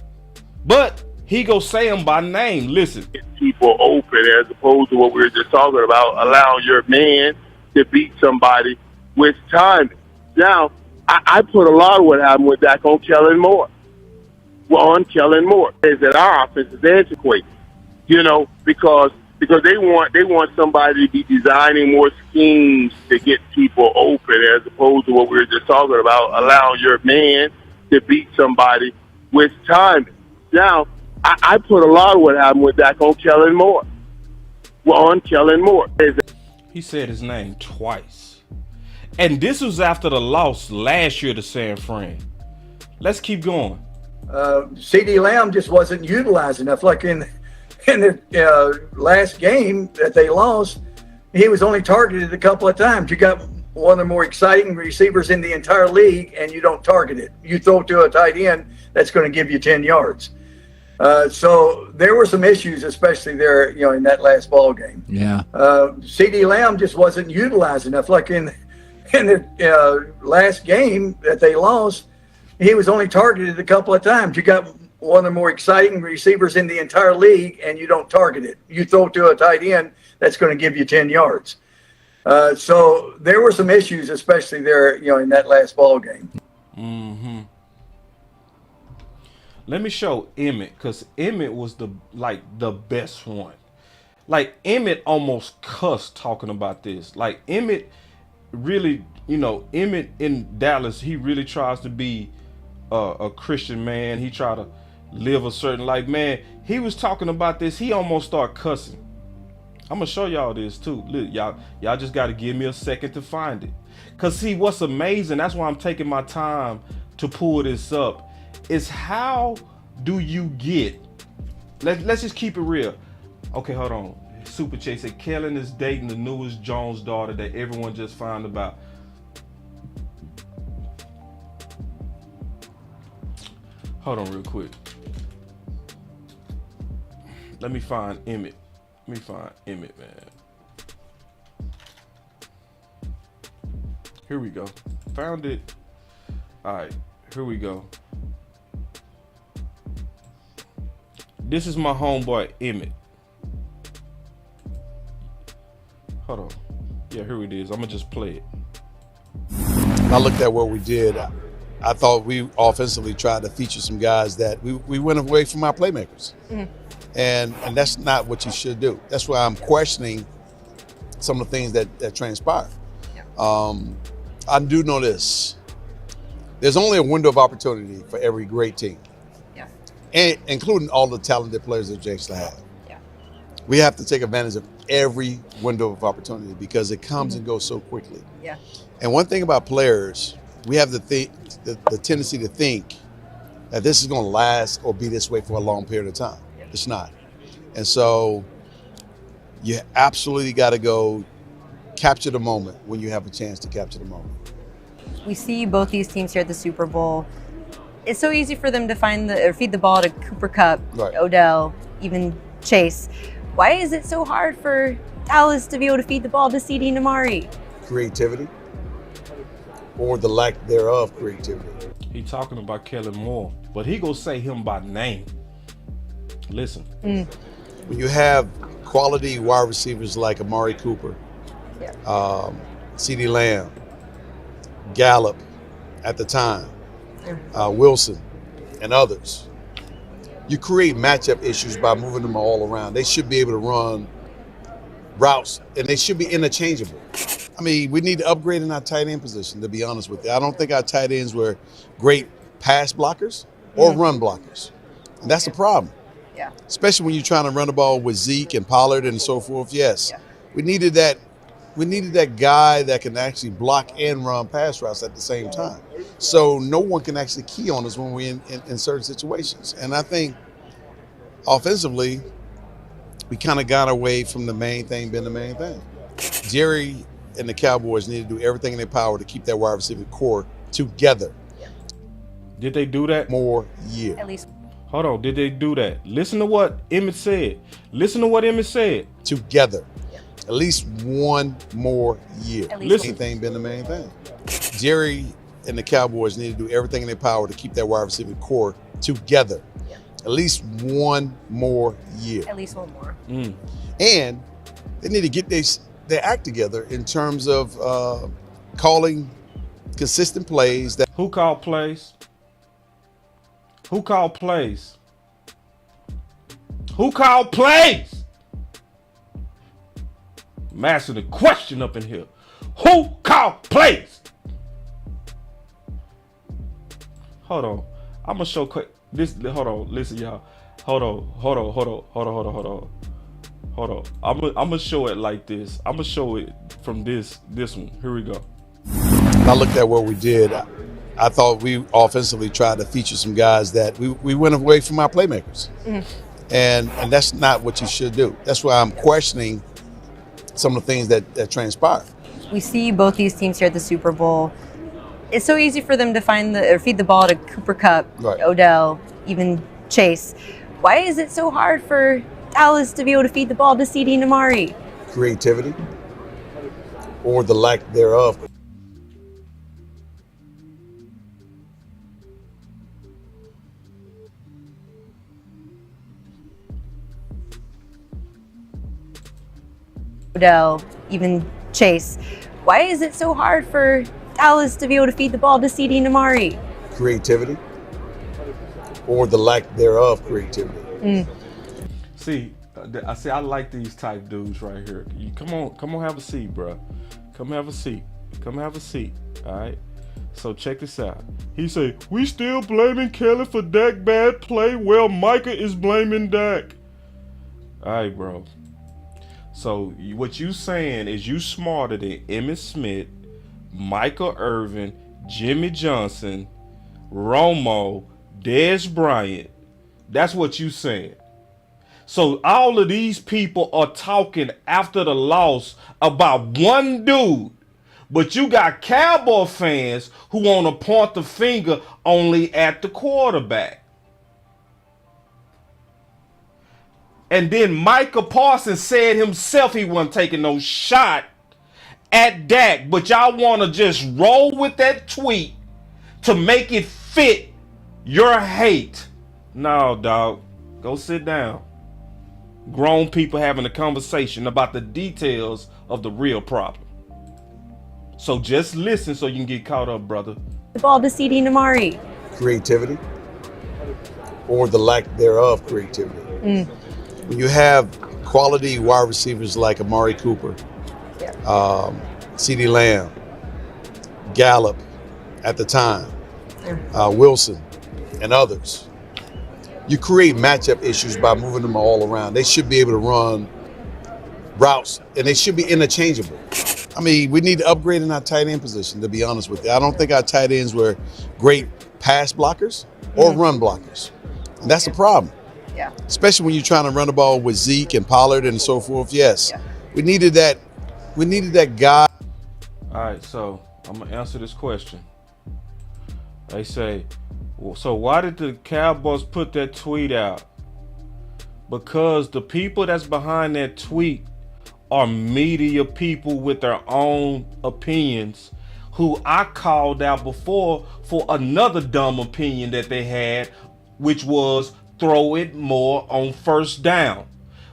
But he go say him by name. Listen. Get people open as opposed to what we were just talking about, allowing your man to beat somebody with timing. Now, I put a lot of what happened with that on Kellen Moore. On Kellen Moore. Is that our offense is antiquated, because they want somebody to be designing more schemes to get people open as opposed to what we were just talking about, allowing your man to beat somebody with timing. Now, I put a lot of what happened with that on Kellen Moore. On Kellen Moore. He said his name twice. And this was after the loss last year to San Fran. Let's keep going. CD Lamb just wasn't utilized enough. Like in the last game that they lost, he was only targeted a couple of times. You got one of the more exciting receivers in the entire league, and you don't target it. You throw it to a tight end that's going to give you 10 yards. So there were some issues, especially there, in that last ball game. Yeah. CD Lamb just wasn't utilized enough. Like in the last game that they lost, he was only targeted a couple of times. You got one of the more exciting receivers in the entire league, and you don't target it. You throw it to a tight end that's going to give you 10 yards. So there were some issues, especially there, in that last ball game. Mm-hmm. Let me show Emmett, because Emmett was the best one. Like, Emmett almost cussed talking about this. Like, Emmett really, Emmett in Dallas, he really tries to be a Christian man. He tried to live a certain life. Man, he was talking about this. He almost started cussing. I'm going to show y'all this, too. Look, y'all just got to give me a second to find it. Because, see, what's amazing, that's why I'm taking my time to pull this up, is how do you get, let's just keep it real. Okay, hold on. Super Chase said Kellen is dating the newest Jones daughter that everyone just found about. Hold on real quick. Let me find Emmett. Man. Here we go. Found it. All right, here we go. This is my homeboy Emmett. Hold on. Yeah, here it is. I'm gonna just play it. I looked at what we did. I thought we offensively tried to feature some guys that we went away from our playmakers. Mm-hmm. And that's not what you should do. That's why I'm questioning some of the things that transpired. Yeah. I do know this. There's only a window of opportunity for every great team. Yeah. And including all the talented players that Jason have. Yeah. We have to take advantage of every window of opportunity because it comes and goes so quickly. Yeah. And one thing about players, we have the tendency to think that this is going to last or be this way for a long period of time. It's not. And so you absolutely got to go capture the moment when you have a chance to capture the moment. We see both these teams here at the Super Bowl. It's so easy for them to feed the ball to Cooper Kupp, right, Odell, even Chase. Why is it so hard for Dallas to be able to feed the ball to CD and Amari? Creativity, or the lack thereof creativity. He talking about Kellen Moore, but he gonna say him by name. Listen. When you have quality wide receivers like Amari Cooper, CD Lamb, Gallup at the time, Wilson, and others, you create matchup issues by moving them all around. They should be able to run routes, and they should be interchangeable. I mean, we need to upgrade in our tight end position, to be honest with you. I don't think our tight ends were great pass blockers or run blockers. And that's the problem. Yeah. Especially when you're trying to run the ball with Zeke and Pollard and so forth. Yes. Yeah. We needed that guy that can actually block and run pass routes at the same time. So no one can actually key on us when we're in certain situations. And I think offensively, we kind of got away from the main thing being the main thing. Jerry and the Cowboys need to do everything in their power to keep that wide receiver core together. Yeah. Did they do that? More year. At least. Hold on, did they do that? Listen to what Emmett said. Together. Yeah. At least one more year. At least. Main thing been the main thing. Jerry and the Cowboys need to do everything in their power to keep that wide receiver core together. Yeah. At least one more year. At least one more. And they need to get their act together in terms of calling consistent plays. Who called plays? Who called plays? Who called plays? I'm asking the question up in here. Who called plays? Hold on. I'm gonna show this. Hold on. Listen, y'all. Hold on. I'm gonna show it like this. I'm gonna show it from this one. Here we go. I looked at what we did. I thought we offensively tried to feature some guys that we went away from our playmakers. And that's not what you should do. That's why I'm questioning some of the things that transpired. We see both these teams here at the Super Bowl. It's so easy for them to feed the ball to Cooper Kupp, Odell, even Chase. Why is it so hard for Dallas to be able to feed the ball to CD and Amari? Creativity, or the lack thereof. Odell, even Chase. Why is it so hard for Dallas to be able to feed the ball to CD and Amari? Creativity, or the lack thereof creativity. See, I like these type dudes right here. You come on, have a seat, bro. Come have a seat. All right. So check this out. He say, we still blaming Kellen for Dak bad play. Well, Micah is blaming Dak. All right, bro. So what you saying is you smarter than Emmitt Smith, Michael Irvin, Jimmy Johnson, Romo, Dez Bryant. That's what you saying. So all of these people are talking after the loss about one dude. But you got Cowboy fans who want to point the finger only at the quarterback. And then Micah Parsons said himself he wasn't taking no shot at Dak. But y'all want to just roll with that tweet to make it fit your hate. No, dog. Go sit down. Grown people having a conversation about the details of the real problem. So just listen so you can get caught up, brother. The ball to CD and Amari. Creativity, or the lack thereof creativity. When you have quality wide receivers like Amari Cooper, CeeDee Lamb, Gallup at the time, Wilson, and others, you create matchup issues by moving them all around. They should be able to run routes, and they should be interchangeable. I mean, we need to upgrade in our tight end position, to be honest with you. I don't think our tight ends were great pass blockers or run blockers. And that's a problem. Yeah. Especially when you're trying to run the ball with Zeke and Pollard and so forth. Yes. Yeah. We needed that guy. All right, so I'm going to answer this question. They say, so why did the Cowboys put that tweet out? Because the people that's behind that tweet are media people with their own opinions who I called out before for another dumb opinion that they had, which was throw it more on first down.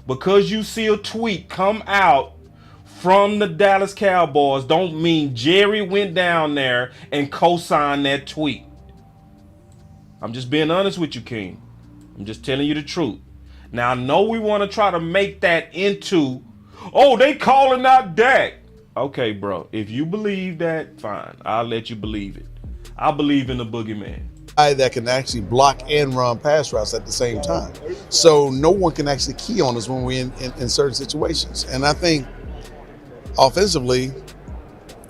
Because you see a tweet come out from the Dallas Cowboys don't mean Jerry went down there and co-signed that tweet. I'm just being honest with you, King. I'm just telling you the truth. Now, I know we want to try to make that into, oh, they calling out Dak. Okay, bro. If you believe that, fine. I'll let you believe it. I believe in the boogeyman. That can actually block and run pass routes at the same time. So no one can actually key on us when we're in certain situations. And I think offensively,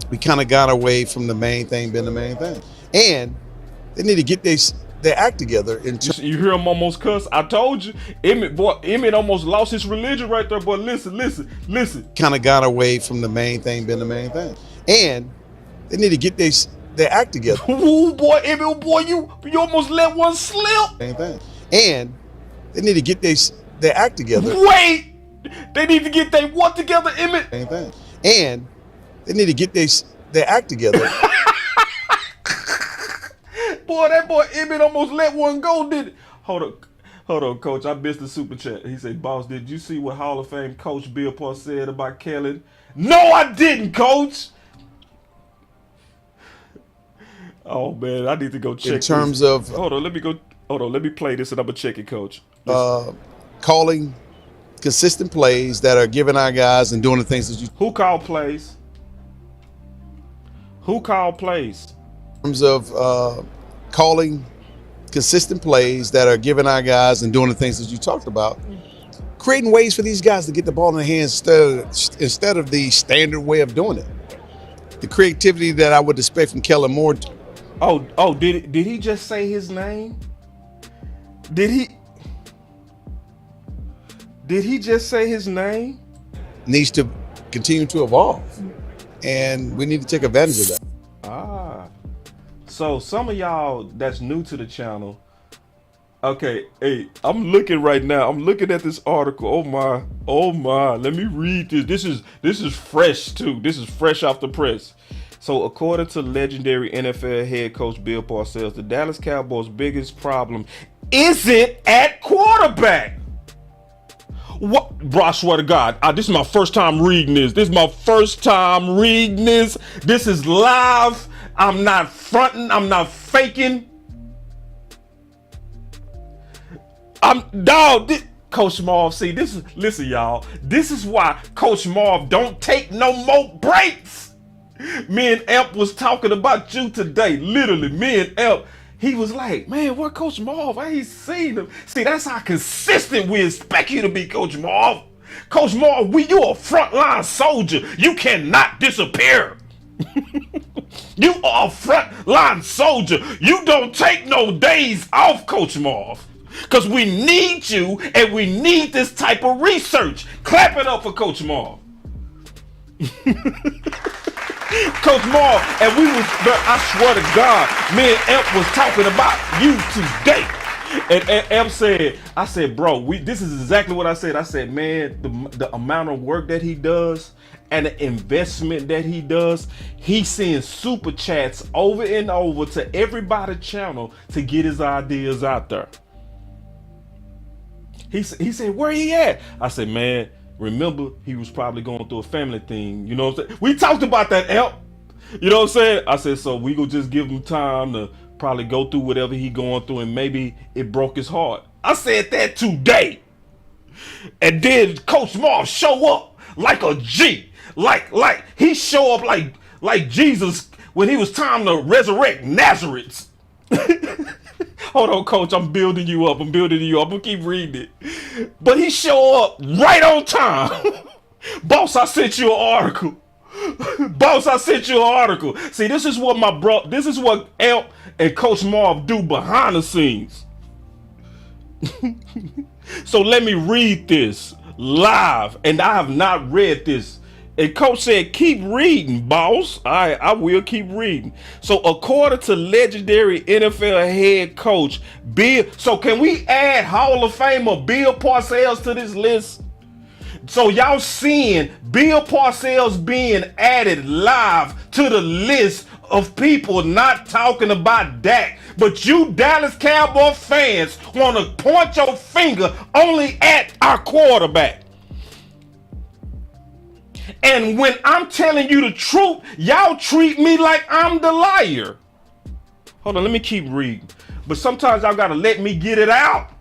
we kind of got away from the main thing being the main thing. And they need to get their act together. You hear him almost cuss? I told you. Emmett almost lost his religion right there, boy. Listen. Kind of got away from the main thing being the main thing. And they need to get their act together. Ooh, boy, Emmett, boy, you almost let one slip. Same thing. And they need to get their act together. Wait! They need to get their what together, Emmett? Same thing. And they need to get their act together. Boy, that boy Emmett almost let one go, did it? Hold on, Coach. I missed the super chat. He said, boss, did you see what Hall of Fame Coach Bill Parr said about Kellen? No, I didn't, Coach. Oh, man, I need to go check in terms of... Hold on, let me play this and I'm going to check it, Coach. Calling consistent plays that are giving our guys and doing the things that you... Who called plays? In terms of calling consistent plays that are giving our guys and doing the things that you talked about, creating ways for these guys to get the ball in their hands instead of the standard way of doing it. the creativity that I would expect from Kellen Moore. Did he just say his name? Did he just say his name? Needs to continue to evolve, and we need to take advantage of that. So some of y'all that's new to the channel, okay, hey, I'm looking right now. I'm looking at this article. Oh my. Let me read this. This is fresh too. This is fresh off the press. So according to legendary NFL head coach Bill Parcells, the Dallas Cowboys' biggest problem isn't at quarterback. What, bro? I swear to God, this is my first time reading this. This is live. I'm not fronting. I'm not faking. Coach Marv. See, listen, y'all. This is why Coach Marv don't take no more breaks. Me and Elp was talking about you today. Literally, me and Elp. He was like, man, what Coach Marv? I ain't seen him. See, that's how consistent we expect you to be, Coach Marv. Coach Marv, you a frontline soldier. You cannot disappear. You are a frontline soldier. You don't take no days off, Coach Marv. Because we need you and we need this type of research. Clap it up for Coach Marv. Coach Marv, and I swear to God, me and Emp was talking about you today. And Emp said, I said, bro, this is exactly what I said. I said, man, the amount of work that he does and the investment that he does, he's sending super chats over and over to everybody's channel to get his ideas out there. He said, where he at? I said, man, remember, he was probably going through a family thing. You know what I'm saying? We talked about that, Elp. You know what I'm saying? I said, so we gonna just give him time to probably go through whatever he going through, and maybe it broke his heart. I said that today. And then Coach Marv show up like a G. Like he show up like Jesus when he was time to resurrect Nazareth. Hold on, Coach. I'm building you up. I'm gonna keep reading it. But he show up right on time. Boss, I sent you an article. See, this is what Elp and Coach Marv do behind the scenes. So let me read this live. And I have not read this. And Coach said, keep reading, boss. I will keep reading. So according to legendary NFL head coach Bill, so can we add Hall of Famer Bill Parcells to this list? So y'all seeing Bill Parcells being added live to the list of people not talking about Dak. But you Dallas Cowboy fans want to point your finger only at our quarterback. And when I'm telling you the truth, y'all treat me like I'm the liar. Hold on, let me keep reading. But sometimes y'all gotta let me get it out.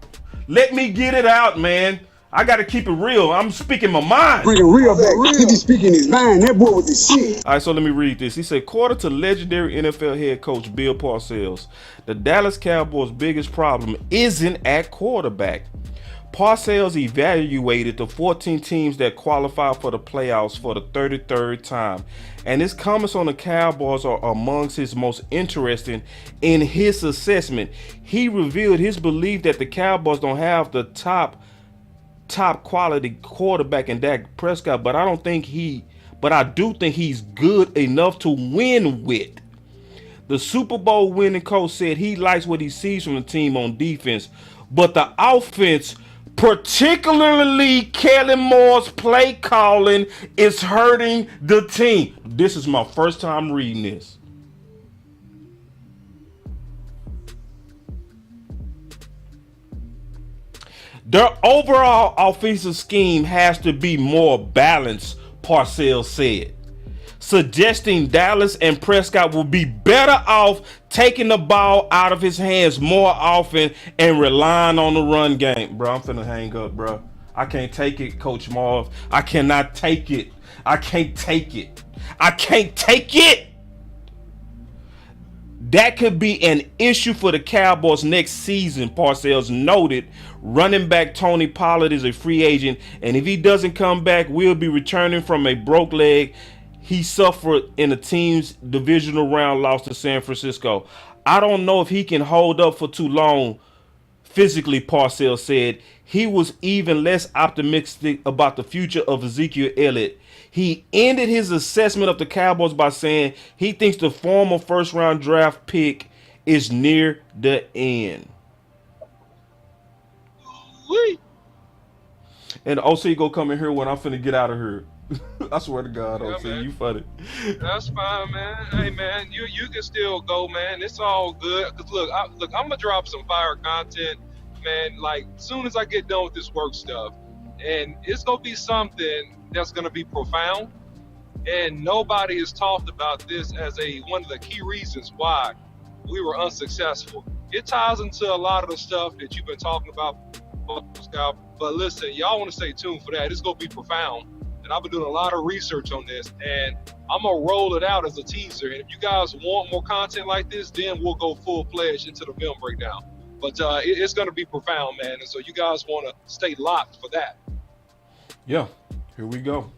Let me get it out, man. I gotta keep it real. I'm speaking my mind. Bring it real back. He be speaking his mind. That boy with the shit. All right, so let me read this. He said, according to legendary NFL head coach Bill Parcells, the Dallas Cowboys' biggest problem isn't at quarterback. Parcells evaluated the 14 teams that qualify for the playoffs for the 33rd time, and his comments on the Cowboys are amongst his most interesting. In his assessment, he revealed his belief that the Cowboys don't have the top quality quarterback in Dak Prescott, but I do think he's good enough to win with. The Super Bowl winning coach said he likes what he sees from the team on defense, but the offense, particularly Kellen Moore's play calling, is hurting the team. This is my first time reading this. Their overall offensive scheme has to be more balanced, Parcells said, suggesting Dallas and Prescott will be better off taking the ball out of his hands more often and relying on the run game. Bro, I'm finna hang up, bro. I can't take it, Coach Marv. I cannot take it. I can't take it. I can't take it. That could be an issue for the Cowboys next season, Parcells noted. Running back Tony Pollard is a free agent, and if he doesn't come back, we'll be returning from a broke leg. he suffered in a team's divisional round loss to San Francisco. I don't know if he can hold up for too long physically, Parcells said. He was even less optimistic about the future of Ezekiel Elliott. He ended his assessment of the Cowboys by saying he thinks the former first-round draft pick is near the end. Wee. And OC go come in here when I'm finna get out of here. I swear to God, Yeah, OC, man. you funny. That's fine, man. Hey, man, you can still go, man. It's all good. Cause look, I'm gonna drop some fire content, man. Like soon as I get done with this work stuff, and it's gonna be something that's gonna be profound. And nobody has talked about this as one of the key reasons why we were unsuccessful. It ties into a lot of the stuff that you've been talking about, Scout. But listen, y'all want to stay tuned for that. It's gonna be profound. And I've been doing a lot of research on this, and I'm gonna roll it out as a teaser. And if you guys want more content like this, then we'll go full-fledged into the film breakdown. But it's gonna be profound, man. And so you guys want to stay locked for that. Yeah, here we go.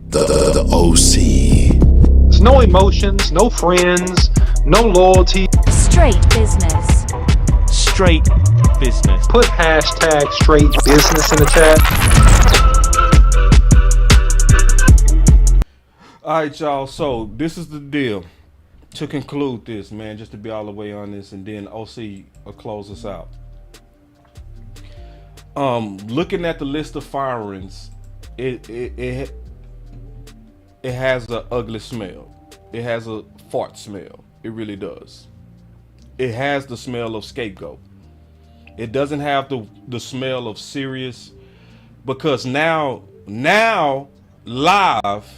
The OC. There's no emotions, no friends, no loyalty. Straight business. Straight business. Put hashtag straight business in the chat. All right, y'all. So this is the deal. To conclude this, man, just to be all the way on this, and then OC will close us out. Looking at the list of firings, it has an ugly smell. It has a fart smell. It really does. It has the smell of Scapegoat. It doesn't have the smell of serious, because now live,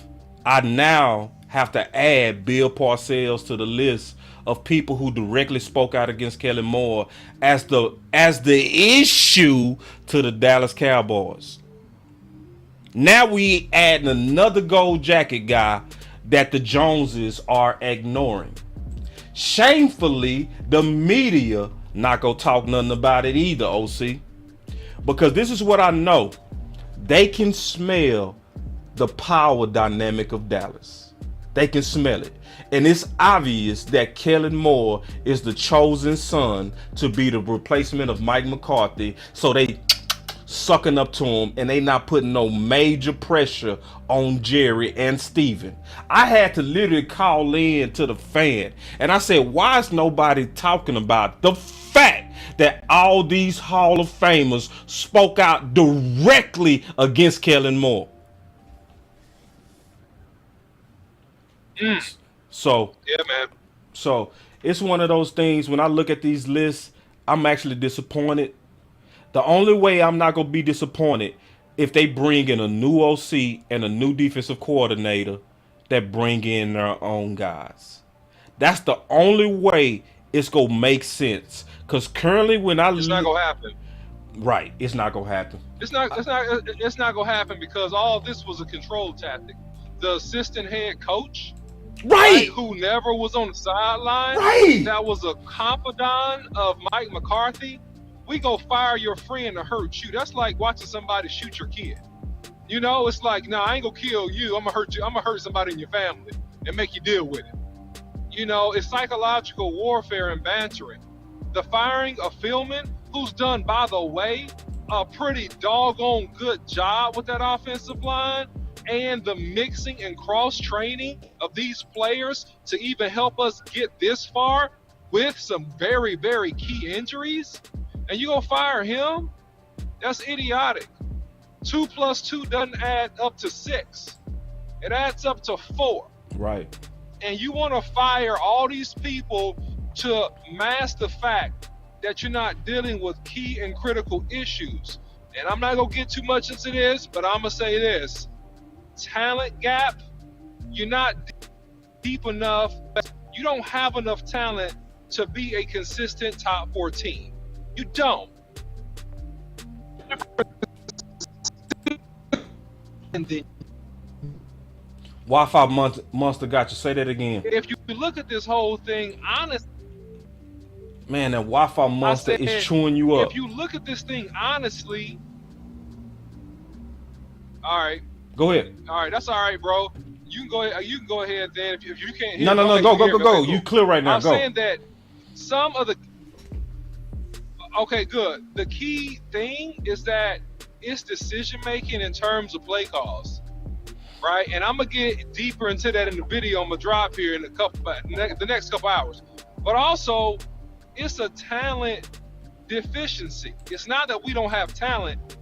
I now have to add Bill Parcells to the list of people who directly spoke out against Kellen Moore as the issue to the Dallas Cowboys. Now we adding another gold jacket guy that the Joneses are ignoring. Shamefully, the media not gonna talk nothing about it either, OC. Because this is what I know. They can smell the power dynamic of Dallas. They can smell it. And it's obvious that Kellen Moore is the chosen son to be the replacement of Mike McCarthy. So they sucking up to him, and they not putting no major pressure on Jerry and Steven. I had to literally call in to the fan, and I said, why is nobody talking about the fact that all these Hall of Famers spoke out directly against Kellen Moore? So yeah, man. So it's one of those things. When I look at these lists, I'm actually disappointed. The only way I'm not gonna be disappointed if they bring in a new OC and a new defensive coordinator that bring in their own guys. That's the only way it's gonna make sense. Cause currently, when it's not gonna happen. Right, it's not gonna happen. It's not gonna happen because all this was a control tactic. The assistant head coach, right, who never was on the sideline, right, that was a confidant of Mike McCarthy. We go fire your friend to hurt you. That's like watching somebody shoot your kid. You know, it's like, nah, I ain't gonna kill you. I'm gonna hurt you. I'm gonna hurt somebody in your family and make you deal with it. You know, it's psychological warfare and bantering. The firing of Philbin, who's done, by the way, a pretty doggone good job with that offensive line, and the mixing and cross-training of these players to even help us get this far with some very, very key injuries, and you gonna fire him? That's idiotic. 2 + 2 doesn't add up to 6. It adds up to 4. Right. And you want to fire all these people to mask the fact that you're not dealing with key and critical issues. And I'm not gonna get too much into this, but I'm gonna say this. Talent gap, you're not deep enough. You don't have enough talent to be a consistent top 4 team. You don't. And then Wi-Fi monster got you. Say that again. if you look at this whole thing, honestly, man, that Wi-Fi monster is chewing you up. If you look at this thing honestly, all right. Go ahead. All right, that's all right, bro. You can go ahead. You can go ahead then. If you can't hear No, me, go. okay, You clear right now. I'm Go. saying that some of the. Okay, good. The key thing is that it's decision making in terms of play calls, right? And I'm gonna get deeper into that in the video I'm gonna drop here in the next couple hours. But also, it's a talent deficiency. It's not that we don't have talent.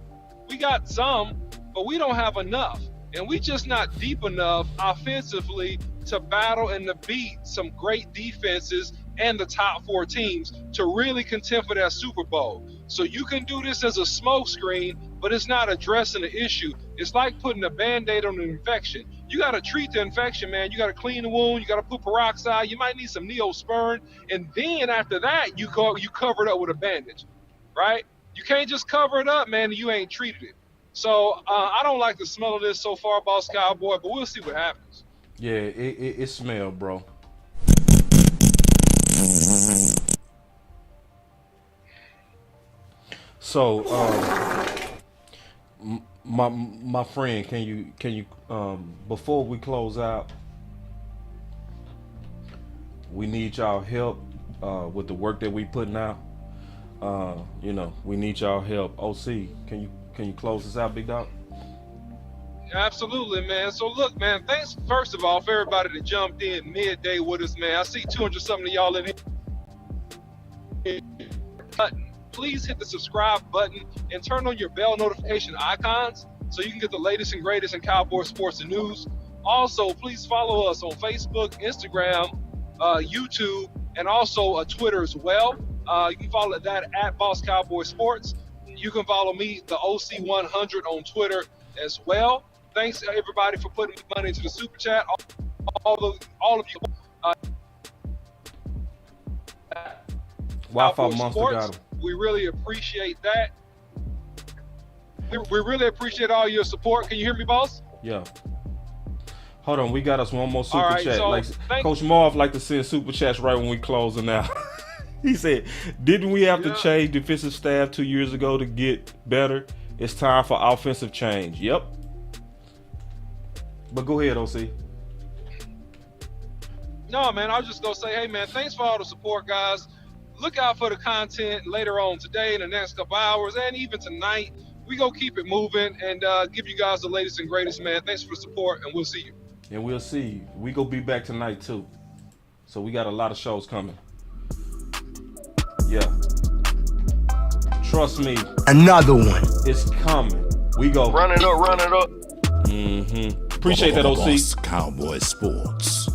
We got some, but we don't have enough. And we just not deep enough offensively to battle and to beat some great defenses and the top 4 teams to really contend for that Super Bowl. So you can do this as a smoke screen, but it's not addressing the issue. It's like putting a Band-Aid on an infection. You got to treat the infection, man. You got to clean the wound. You got to put peroxide. You might need some Neosporin. And then after that, you cover it up with a bandage, right? You can't just cover it up, man, and you ain't treated it. So I don't like the smell of this so far, Boss Cowboy, but we'll see what happens. Yeah, it smell, bro. So, my friend, can you before we close out, we need y'all help with the work that we putting out. We need y'all help. OC, can you close us out, big dog? Absolutely, man. So look, man, thanks first of all for everybody that jumped in midday with us, man. I see 200 something of y'all in here. Please hit the subscribe button and turn on your bell notification icons so you can get the latest and greatest in Cowboy sports and news. Also, please follow us on Facebook, Instagram, YouTube, and also Twitter as well. You can follow that at BossCowboySports. You can follow me, the OC100, on Twitter as well. Thanks everybody for putting money into the super chat. All of you. Wi-Fi Monster got him. We really appreciate that. We really appreciate all your support. Can you hear me, boss? Yeah. Hold on, we got us one more super All right, chat. so Coach Marv like to send super chats right when we closing out. He said, "Didn't we have to change defensive staff 2 years ago to get better? It's time for offensive change." Yep. But go ahead, OC. No, man, I was just gonna say, hey, man, thanks for all the support, guys. Look out for the content later on today, in the next couple hours, and even tonight. We gonna keep it moving and give you guys the latest and greatest, man. Thanks for the support, and we'll see you. And we'll see you. We gonna be back tonight too. So we got a lot of shows coming. Yeah. Trust me. Another one. It's coming. We go. Run it up. Appreciate that, OC. Boss Cowboy Sports,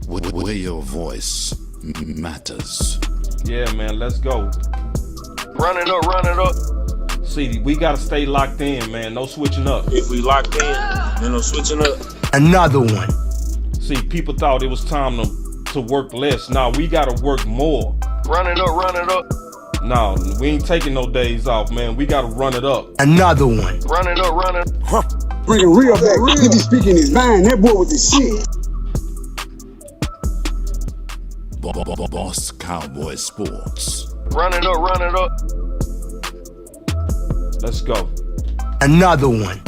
where your voice matters. Yeah, man, let's go. Run it up. See, we gotta stay locked in, man. No switching up. If we locked in, then no switching up. Another one. See, people thought it was time to work less. Nah, we gotta work more. Run it up. No, we ain't taking no days off, man. We gotta run it up. Another one. Run it up. Huh. Bring it real back. He be speaking his mind. That boy with the shit. Boss Cowboy Sports. Run it up. Let's go. Another one.